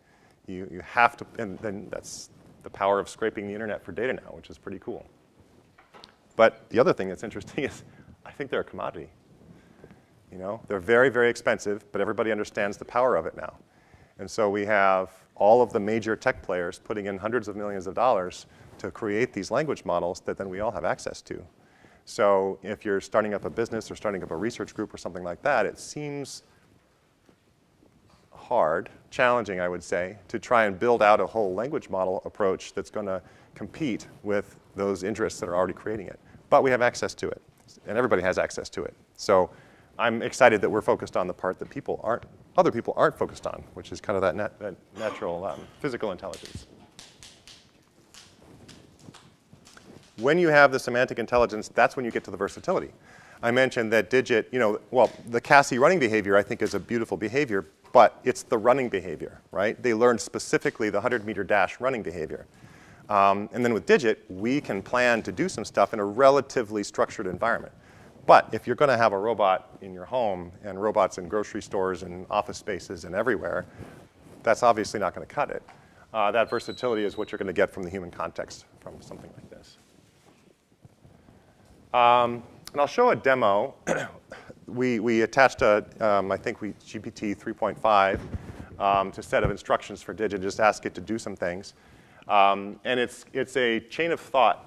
You have to, and then that's the power of scraping the internet for data now, which is pretty cool. But the other thing that's interesting is I think they're a commodity. You know, they're very, very expensive, but everybody understands the power of it now. And so we have all of the major tech players putting in hundreds of millions of dollars to create these language models that then we all have access to. So if you're starting up a business or starting up a research group or something like that, it seems hard, challenging, I would say, to try and build out a whole language model approach that's going to compete with those interests that are already creating it. But we have access to it, and everybody has access to it. So I'm excited that we're focused on the part that other people aren't focused on, which is kind of that natural physical intelligence. When you have the semantic intelligence, that's when you get to the versatility. I mentioned that Digit, you know, well, the Cassie running behavior I think is a beautiful behavior, but it's the running behavior, right? They learned specifically the 100-meter dash running behavior. And then with Digit, we can plan to do some stuff in a relatively structured environment. But if you're going to have a robot in your home and robots in grocery stores and office spaces and everywhere, that's obviously not going to cut it. That versatility is what you're going to get from the human context from something like this. And I'll show a demo. we attached a, I think GPT 3.5 to a set of instructions for Digit, just ask it to do some things. And it's a chain of thought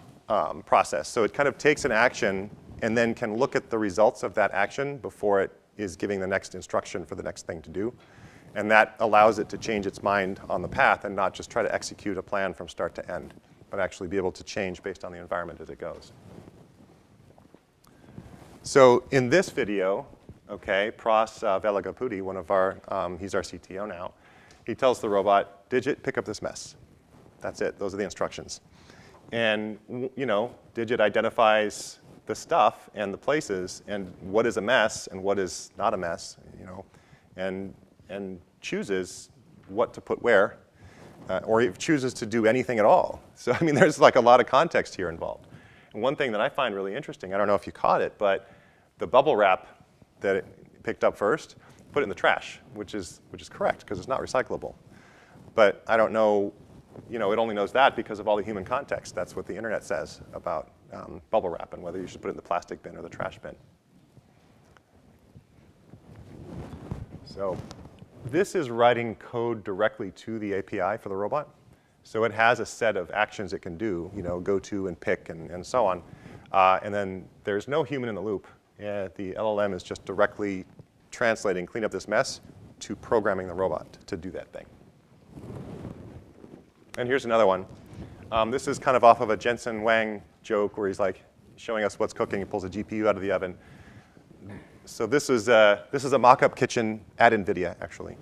process. So it kind of takes an action and then can look at the results of that action before it is giving the next instruction for the next thing to do. And that allows it to change its mind on the path and not just try to execute a plan from start to end, but actually be able to change based on the environment as it goes. So in this video, okay, Pras Velagapudi, one of our, he's our CTO now, he tells the robot, Digit, pick up this mess. That's it. Those are the instructions. And you know, Digit identifies the stuff and the places and what is a mess and what is not a mess, you know, and chooses what to put where, or it chooses to do anything at all. So I mean, there's like a lot of context here involved. And one thing that I find really interesting, I don't know if you caught it, but the bubble wrap that it picked up first, put it in the trash, which is correct because it's not recyclable. But I don't know, you know, it only knows that because of all the human context. That's what the internet says about bubble wrap and whether you should put it in the plastic bin or the trash bin. So this is writing code directly to the API for the robot. So it has a set of actions it can do, you know, go to and pick and so on. And then there's no human in the loop. The LLM is just directly translating, clean up this mess, to programming the robot to do that thing. And here's another one. This is kind of off of a Jensen Huang joke where he's like showing us what's cooking. He pulls a GPU out of the oven. So this is a mock-up kitchen at NVIDIA, actually.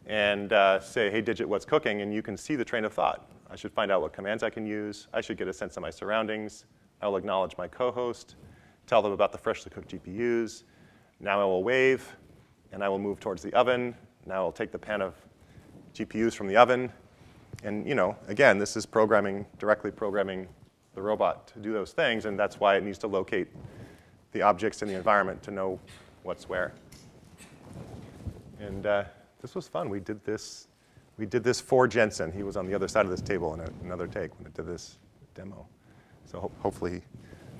And say, hey, Digit, what's cooking? And you can see the train of thought. I should find out what commands I can use. I should get a sense of my surroundings. I will acknowledge my co-host, tell them about the freshly cooked GPUs. Now I will wave, and I will move towards the oven. Now I'll take the pan of GPUs from the oven. And you know, again, this is directly programming the robot to do those things, and that's why it needs to locate the objects in the environment to know what's where. And this was fun. We did this for Jensen. He was on the other side of this table in another take when it did this demo. So hopefully he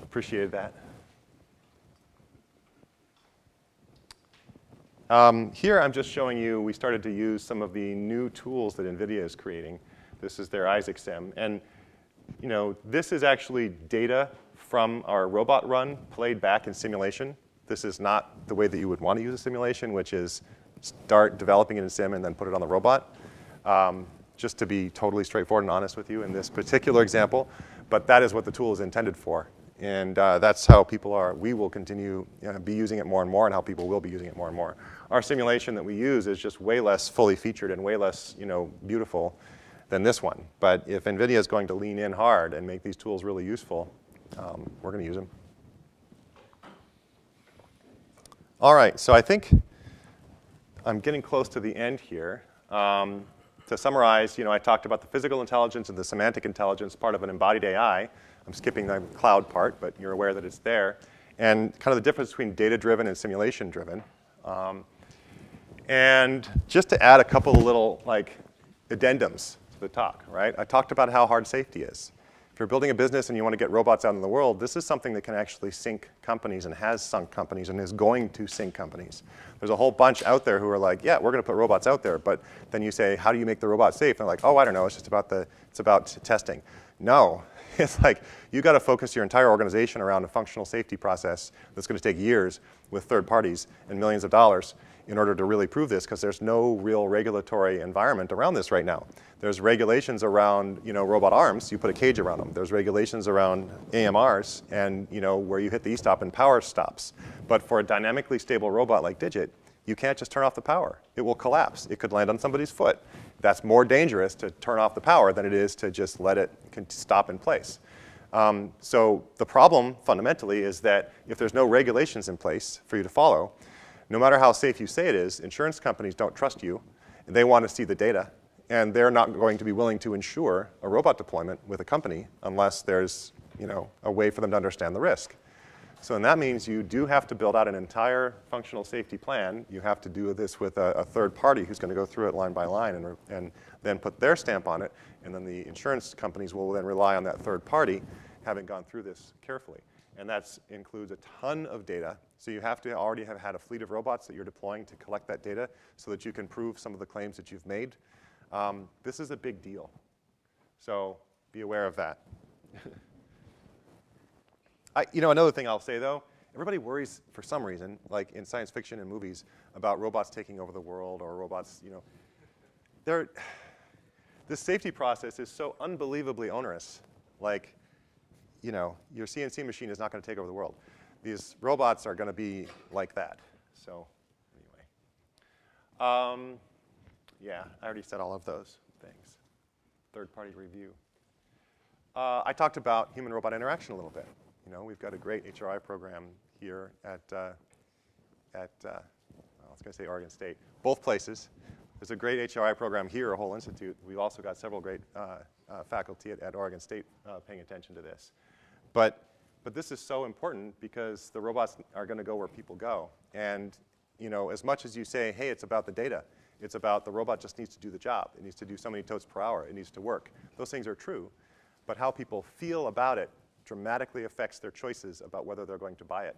appreciated that. Here I'm just showing you, we started to use some of the new tools that NVIDIA is creating. This is their Isaac Sim. And you know, this is actually data from our robot run played back in simulation. This is not the way that you would want to use a simulation, which is start developing it in sim and then put it on the robot. Just to be totally straightforward and honest with you in this particular example. But that is what the tool is intended for. And that's how we will continue be using it more and more, and how people will be using it more and more. Our simulation that we use is just way less fully featured and way less beautiful than this one. But if NVIDIA is going to lean in hard and make these tools really useful, we're going to use them. All right, so I think I'm getting close to the end here. To summarize, I talked about the physical intelligence and the semantic intelligence part of an embodied AI. I'm skipping the cloud part, but you're aware that it's there. And kind of the difference between data-driven and simulation-driven. And just to add a couple of little addendums to the talk, right? I talked about how hard safety is. If you're building a business and you want to get robots out in the world, this is something that can actually sink companies and has sunk companies and is going to sink companies. There's a whole bunch out there who are like, yeah, we're going to put robots out there. But then you say, how do you make the robot safe? And they're like, oh, I don't know. It's just about testing. No. It's like you got to focus your entire organization around a functional safety process that's going to take years with third parties and millions of dollars in order to really prove this, because there's no real regulatory environment around this right now. There's regulations around robot arms. You put a cage around them. There's regulations around AMRs and where you hit the e-stop and power stops. But for a dynamically stable robot like Digit, you can't just turn off the power. It will collapse. It could land on somebody's foot. That's more dangerous to turn off the power than it is to just let it stop in place. So the problem fundamentally is that if there's no regulations in place for you to follow, no matter how safe you say it is, insurance companies don't trust you. They want to see the data. And they're not going to be willing to insure a robot deployment with a company unless there's a way for them to understand the risk. So and that means you do have to build out an entire functional safety plan. You have to do this with a third party who's going to go through it line by line and then put their stamp on it. And then the insurance companies will then rely on that third party having gone through this carefully. And that includes a ton of data. So you have to already have had a fleet of robots that you're deploying to collect that data so that you can prove some of the claims that you've made. This is a big deal. So be aware of that. Another thing I'll say, though, everybody worries for some reason, like in science fiction and movies, about robots taking over the world or robots, this safety process is so unbelievably onerous. Like, your CNC machine is not going to take over the world. These robots are going to be like that. So anyway. Yeah, I already said all of those things. Third-party review. I talked about human-robot interaction a little bit. We've got a great HRI program here at I was going to say Oregon State. Both places. There's a great HRI program here, a whole institute. We've also got several great faculty at Oregon State paying attention to this. But this is so important because the robots are going to go where people go. And as much as you say, hey, it's about the data, it's about the robot just needs to do the job. It needs to do so many totes per hour. It needs to work. Those things are true. But how people feel about it dramatically affects their choices about whether they're going to buy it.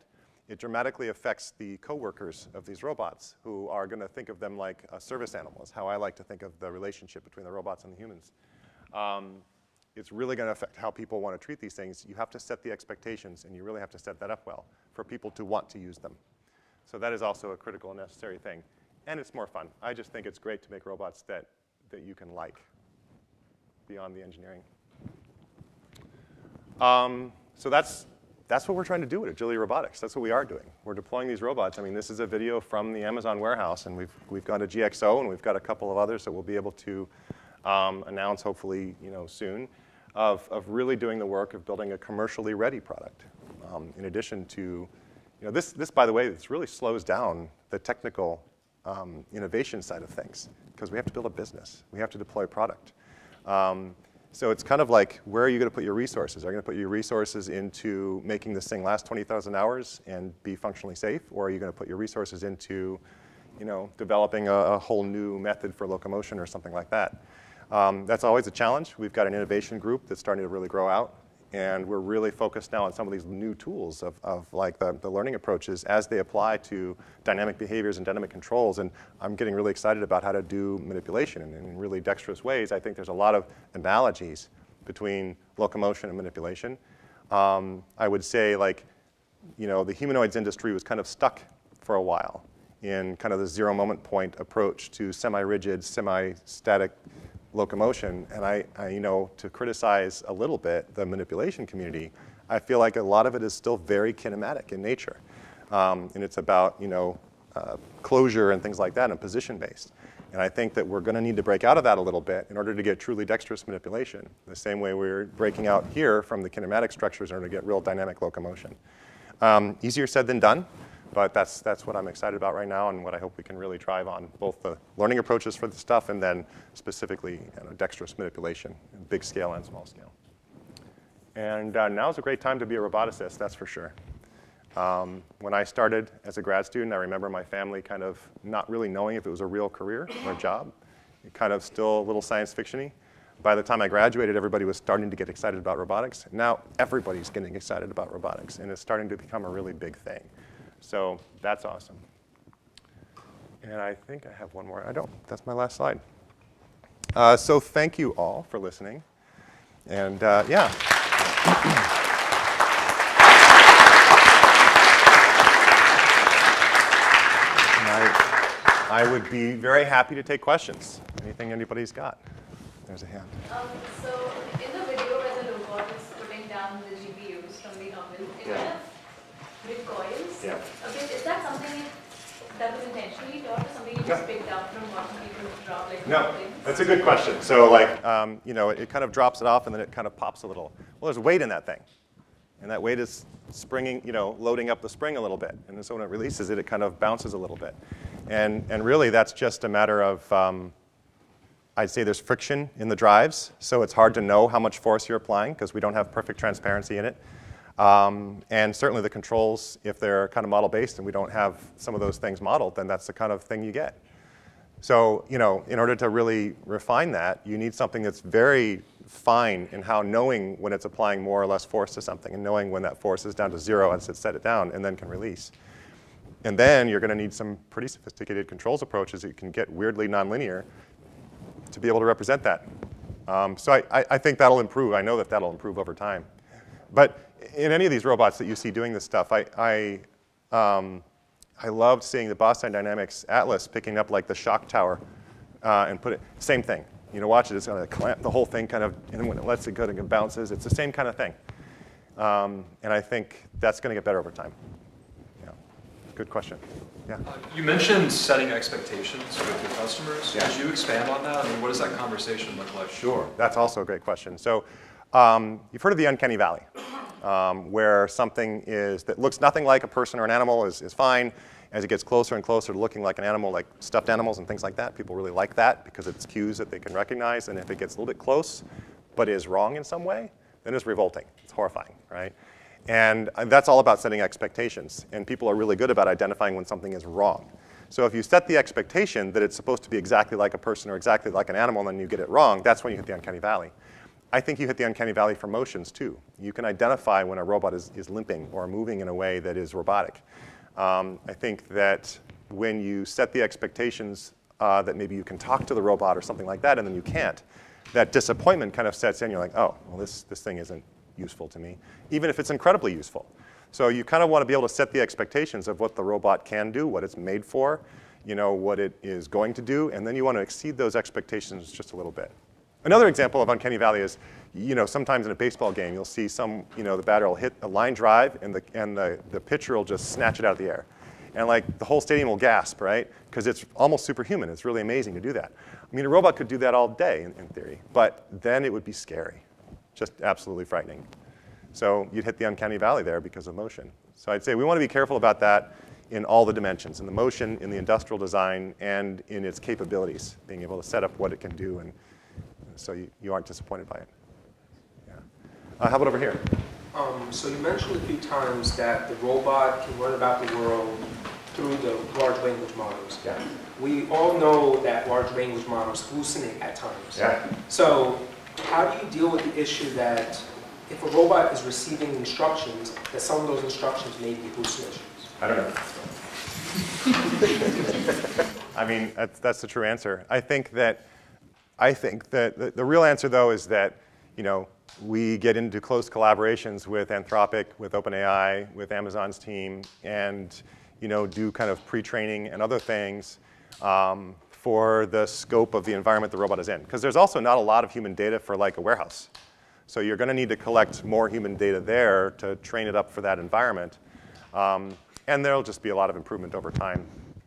It dramatically affects the coworkers of these robots who are going to think of them like service animals, how I like to think of the relationship between the robots and the humans. It's really going to affect how people want to treat these things. You have to set the expectations, and you really have to set that up well for people to want to use them. So that is also a critical and necessary thing. And it's more fun. I just think it's great to make robots that you can like beyond the engineering. So that's what we're trying to do at Agility Robotics. That's what we are doing. We're deploying these robots. I mean, this is a video from the Amazon warehouse, and we've gone to GXO, and we've got a couple of others that we'll be able to announce hopefully soon, of really doing the work of building a commercially ready product. In addition to, this by the way, this really slows down the technical innovation side of things because we have to build a business. We have to deploy product. So it's kind of like, where are you going to put your resources? Are you going to put your resources into making this thing last 20,000 hours and be functionally safe? Or are you going to put your resources into developing a whole new method for locomotion or something like that? That's always a challenge. We've got an innovation group that's starting to really grow out. And we're really focused now on some of these new tools of like the learning approaches as they apply to dynamic behaviors and dynamic controls. And I'm getting really excited about how to do manipulation in really dexterous ways. I think there's a lot of analogies between locomotion and manipulation. I would say, like, the humanoids industry was kind of stuck for a while in kind of the zero moment point approach to semi-rigid, semi-static locomotion. And to criticize a little bit the manipulation community, I feel like a lot of it is still very kinematic in nature. And it's about, closure and things like that and position-based. And I think that we're going to need to break out of that a little bit in order to get truly dexterous manipulation, the same way we're breaking out here from the kinematic structures in order to get real dynamic locomotion. Easier said than done. But that's what I'm excited about right now and what I hope we can really drive on, both the learning approaches for the stuff and then specifically dexterous manipulation, big scale and small scale. And now's a great time to be a roboticist, that's for sure. When I started as a grad student, I remember my family kind of not really knowing if it was a real career or job. Kind of still a little science fiction-y. By the time I graduated, everybody was starting to get excited about robotics. Now everybody's getting excited about robotics, and it's starting to become a really big thing. So that's awesome. And I think I have one more. I don't. That's my last slide. So thank you all for listening. And yeah. And I would be very happy to take questions. Anything anybody's got? There's a hand. So in the video where the robot is putting down the GPUs from the oven, it kind of recoils. Yeah. Okay, is that something that was intentionally taught or something you just picked up from watching people drop like No, things? that's a good question. So like, it kind of drops it off and then it kind of pops a little. Well, there's weight in that thing. And that weight is springing, loading up the spring a little bit. And then so when it releases it, it kind of bounces a little bit. And really that's just a matter of, I'd say there's friction in the drives. So it's hard to know how much force you're applying because we don't have perfect transparency in it. And certainly the controls, if they're kind of model-based and we don't have some of those things modeled, then that's the kind of thing you get. So, in order to really refine that, you need something that's very fine in how knowing when it's applying more or less force to something and knowing when that force is down to 0 as it set it down and then can release. And then you're going to need some pretty sophisticated controls approaches that you can get weirdly nonlinear to be able to represent that. So I think that'll improve. I know that that'll improve over time. But in any of these robots that you see doing this stuff, I loved seeing the Boston Dynamics Atlas picking up like the shock tower and put it, same thing. Watch it, it's going to clamp the whole thing kind of, and when it lets it go, it bounces. It's the same kind of thing. And I think that's going to get better over time. Yeah, good question. Yeah. You mentioned setting expectations with your customers. Yeah. Could you expand on that? I mean, what does that conversation look like? Sure, that's also a great question. So you've heard of the uncanny valley, where something that looks nothing like a person or an animal is fine. As it gets closer and closer to looking like an animal, like stuffed animals and things like that, people really like that because it's cues that they can recognize. And if it gets a little bit close but is wrong in some way, then it's revolting. It's horrifying, right? And that's all about setting expectations. And people are really good about identifying when something is wrong. So if you set the expectation that it's supposed to be exactly like a person or exactly like an animal and then you get it wrong, that's when you hit the uncanny valley. I think you hit the uncanny valley for motions, too. You can identify when a robot is limping or moving in a way that is robotic. I think that when you set the expectations that maybe you can talk to the robot or something like that and then you can't, that disappointment kind of sets in. You're like, oh, well, this thing isn't useful to me, even if it's incredibly useful. So you kind of want to be able to set the expectations of what the robot can do, what it's made for, what it is going to do, and then you want to exceed those expectations just a little bit. Another example of uncanny valley is, sometimes in a baseball game, you'll see the batter will hit a line drive and the pitcher will just snatch it out of the air. And like the whole stadium will gasp, right? Because it's almost superhuman. It's really amazing to do that. I mean, a robot could do that all day in theory, but then it would be scary, just absolutely frightening. So you'd hit the uncanny valley there because of motion. So I'd say we want to be careful about that in all the dimensions, in the motion, in the industrial design, and in its capabilities, being able to set up what it can do, and so you aren't disappointed by it. Yeah. How about over here? So you mentioned a few times that the robot can learn about the world through the large language models. Yeah. We all know that large language models hallucinate at times. Yeah. So how do you deal with the issue that if a robot is receiving instructions, that some of those instructions may be hallucinations? I don't know. I mean, that's the true answer. I think that the real answer, though, is that we get into close collaborations with Anthropic, with OpenAI, with Amazon's team, and do kind of pre-training and other things for the scope of the environment the robot is in. Because there's also not a lot of human data for like a warehouse. So you're going to need to collect more human data there to train it up for that environment. And there'll just be a lot of improvement over time.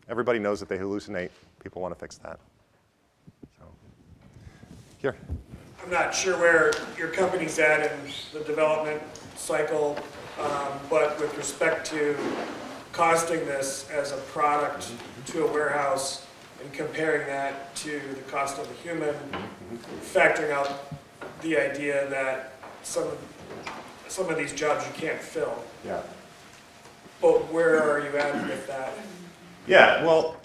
Everybody knows that they hallucinate. People want to fix that. So, here. I'm not sure where your company's at in the development cycle, but with respect to costing this as a product to a warehouse and comparing that to the cost of a human, factoring out the idea that some of these jobs you can't fill. Yeah. But where are you at with that? Yeah, well,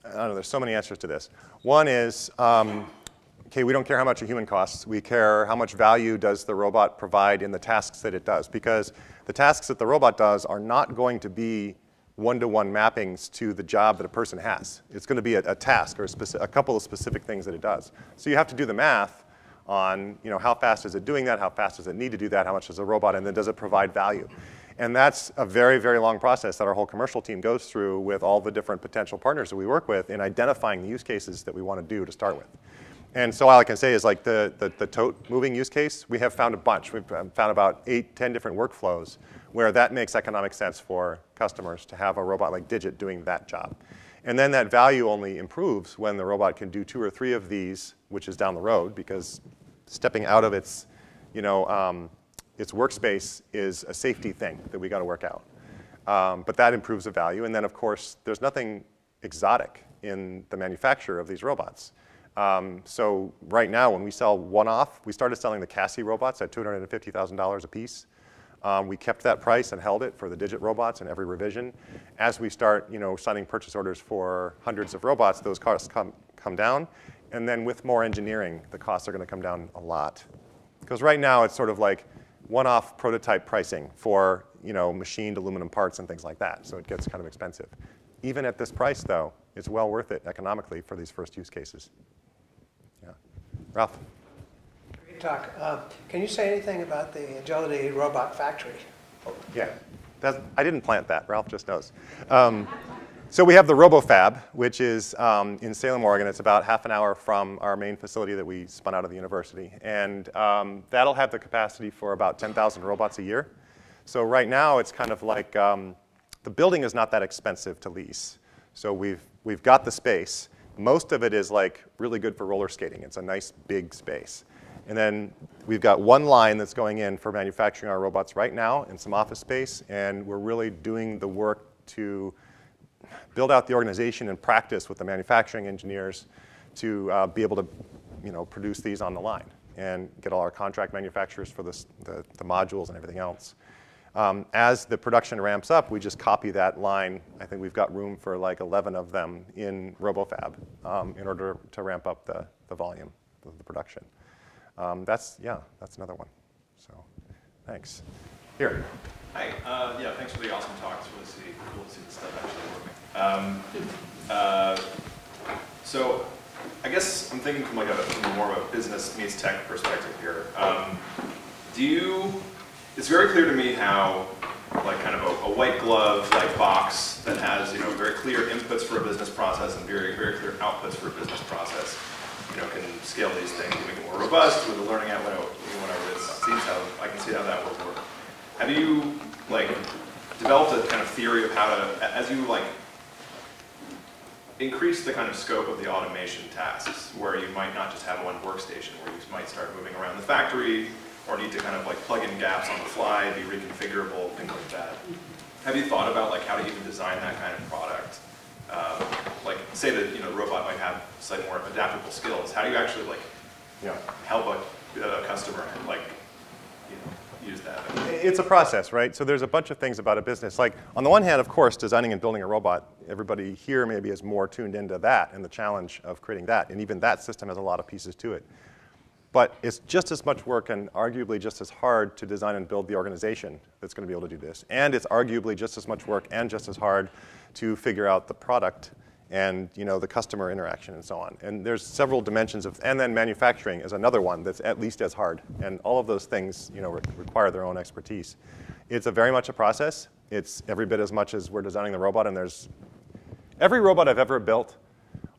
I don't know, there's so many answers to this. One is, okay, we don't care how much a human costs. We care how much value does the robot provide in the tasks that it does. Because the tasks that the robot does are not going to be one-to-one mappings to the job that a person has. It's going to be a task or a couple of specific things that it does. So you have to do the math on how fast is it doing that, how fast does it need to do that, how much does a robot, and then does it provide value. And that's a very, very long process that our whole commercial team goes through with all the different potential partners that we work with in identifying the use cases that we want to do to start with. And so all I can say is like the tote moving use case, we have found a bunch. We've found about 8, 10 different workflows where that makes economic sense for customers to have a robot like Digit doing that job. And then that value only improves when the robot can do 2 or 3 of these, which is down the road, because stepping out of its workspace is a safety thing that we got to work out. But that improves the value. And then, of course, there's nothing exotic in the manufacture of these robots. So right now, when we sell one-off, we started selling the Cassie robots at $250,000 a piece. We kept that price and held it for the digit robots in every revision. As we start signing purchase orders for hundreds of robots, those costs come down. And then with more engineering, the costs are going to come down a lot. Because right now, it's sort of like one-off prototype pricing for machined aluminum parts and things like that. So it gets kind of expensive. Even at this price, though, it's well worth it economically for these first use cases. Yeah. Ralph? Great talk. Can you say anything about the Agility Robot Factory? Yeah. I didn't plant that. Ralph just knows. So we have the RoboFab, which is in Salem, Oregon. It's about half an hour from our main facility that we spun out of the university. And that'll have the capacity for about 10,000 robots a year. So right now, it's kind of like the building is not that expensive to lease. So we've got the space. Most of it is like really good for roller skating. It's a nice big space. And then we've got one line that's going in for manufacturing our robots right now and some office space. And we're really doing the work to build out the organization and practice with the manufacturing engineers to be able to produce these on the line and get all our contract manufacturers for the modules and everything else. As the production ramps up, we just copy that line. I think we've got room for like 11 of them in RoboFab in order to ramp up the volume of the production. That's another one. So thanks. Here. Hi. Yeah, thanks for the awesome talk. It's really cool to see this stuff actually working. So I guess I'm thinking from from more of a business meets tech perspective here. It's very clear to me how kind of a white glove box that has very clear inputs for a business process and very, very clear outputs for a business process can scale these things to make it more robust with the learning out whatever it seems how I can see how that would work. Have you developed a kind of theory of how to, as you increase the kind of scope of the automation tasks, where you might not just have one workstation, where you might start moving around the factory, or need to kind of plug in gaps on the fly, be reconfigurable, things like that. Have you thought about how to even design that kind of product? Say that the robot might have slightly more adaptable skills. How do you actually help a customer and use that? It's a process, right? So there's a bunch of things about a business. On the one hand, of course, designing and building a robot, everybody here maybe is more tuned into that and the challenge of creating that. And even that system has a lot of pieces to it. But it's just as much work and arguably just as hard to design and build the organization that's going to be able to do this. And it's arguably just as much work and just as hard to figure out the product and the customer interaction and so on. And there's several dimensions of, and then manufacturing is another one that's at least as hard. And all of those things require their own expertise. It's very much a process. It's every bit as much as we're designing the robot. And every robot I've ever built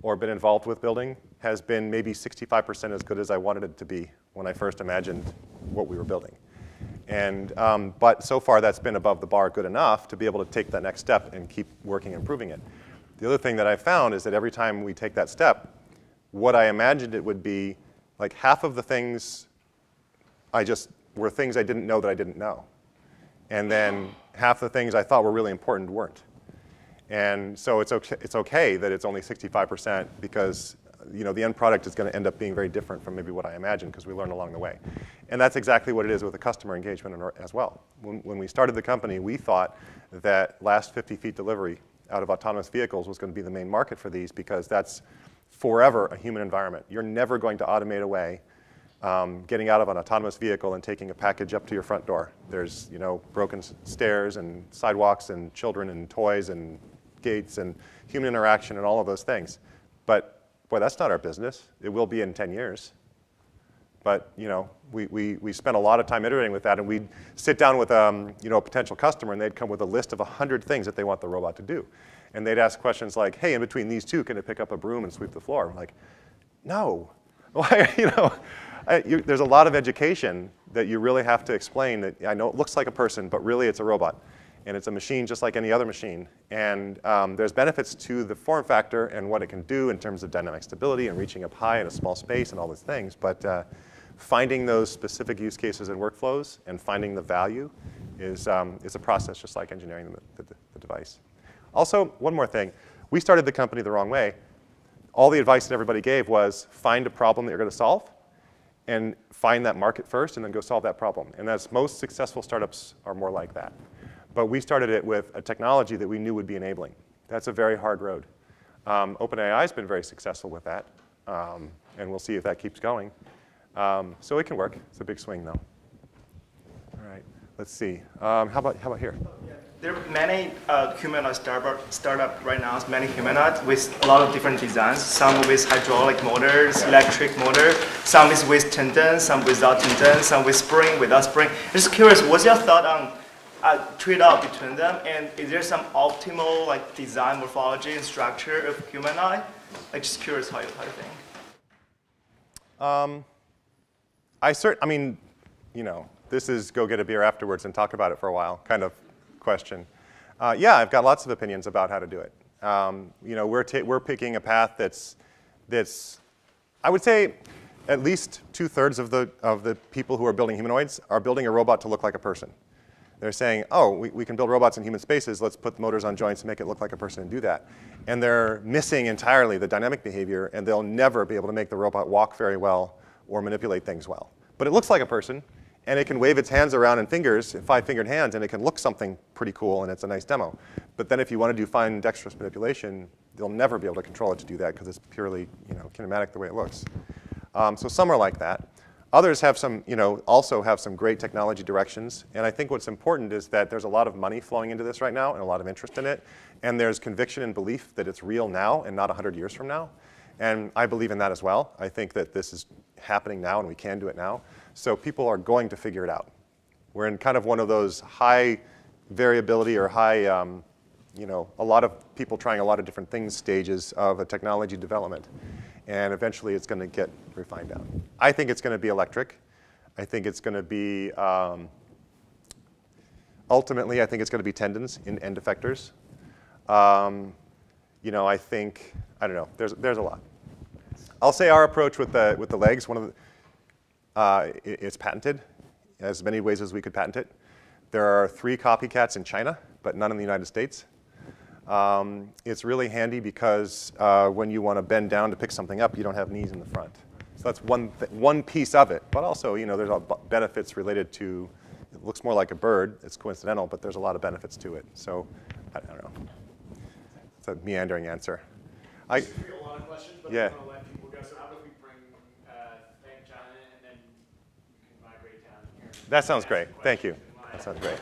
or been involved with building has been maybe 65% as good as I wanted it to be when I first imagined what we were building. And but so far, that's been above the bar good enough to be able to take that next step and keep working and improving it. The other thing that I found is that every time we take that step, what I imagined it would be, half of the things were things I didn't know that I didn't know. And then half the things I thought were really important weren't. And so it's okay that it's only 65% because the end product is going to end up being very different from maybe what I imagined because we learn along the way. And that's exactly what it is with the customer engagement as well. When we started the company, we thought that last 50 feet delivery out of autonomous vehicles was going to be the main market for these because that's forever a human environment. You're never going to automate away getting out of an autonomous vehicle and taking a package up to your front door. There's broken stairs and sidewalks and children and toys and gates and human interaction and all of those things. But boy, that's not our business. It will be in 10 years. But we spent a lot of time iterating with that, and we'd sit down with a potential customer, and they'd come with a list of 100 things that they want the robot to do. And they'd ask questions like, hey, in between these two, can it pick up a broom and sweep the floor? I'm like, no. There's a lot of education that you really have to explain that I know it looks like a person, but really it's a robot. And it's a machine just like any other machine. And there's benefits to the form factor and what it can do in terms of dynamic stability and reaching up high in a small space and all those things. But finding those specific use cases and workflows and finding the value is a process just like engineering the device. Also, one more thing. We started the company the wrong way. All the advice that everybody gave was find a problem that you're going to solve and find that market first and then go solve that problem. And that's most successful startups are more like that. But we started it with a technology that we knew would be enabling. That's a very hard road. OpenAI has been very successful with that, and we'll see if that keeps going. So it can work. It's a big swing, though. All right, let's see. How about here? There are many humanoid startup right now, many humanoids with a lot of different designs. Some with hydraulic motors, electric motor. Some is with tendons, some without tendons, some with spring, without spring. Just curious, what's your thought on trade-off between them? And is there some optimal design morphology and structure of humanoid? Just curious how you think. I mean, this is go get a beer afterwards and talk about it for a while kind of question. Yeah, I've got lots of opinions about how to do it. We're picking a path that's I would say at least 2/3 of the people who are building humanoids are building a robot to look like a person. They're saying, oh, we can build robots in human spaces. Let's put the motors on joints and make it look like a person and do that. And they're missing entirely the dynamic behavior, and they'll never be able to make the robot walk very well or manipulate things well. But it looks like a person, and it can wave its hands around in fingers, 5-fingered hands, and it can look something pretty cool, and it's a nice demo. But then if you want to do fine dexterous manipulation, they'll never be able to control it to do that because it's purely kinematic the way it looks. So some are like that. Others have some, also have some great technology directions. And I think what's important is that there's a lot of money flowing into this right now and a lot of interest in it. And there's conviction and belief that it's real now and not 100 years from now. And I believe in that as well. I think that this is happening now and we can do it now. So people are going to figure it out. We're in kind of one of those high variability or high, a lot of people trying a lot of different things stages of a technology development. And eventually it's going to get refined out. I think it's going to be electric. I think it's going to be, ultimately, I think it's going to be tendons in end effectors. I think, I don't know, there's a lot. I'll say our approach with the legs, it's patented, as many ways as we could patent it. There are 3 copycats in China, but none in the United States. It's really handy because when you want to bend down to pick something up, you don't have knees in the front. So that's one piece of it. But also, there's benefits related to, it looks more like a bird. It's coincidental, but there's a lot of benefits to it. So I don't know. It's a meandering answer. We have a lot of questions, but yeah. I'm going to let people go. So how about we thank John and then you can migrate down here. That sounds great. Thank you. That sounds great.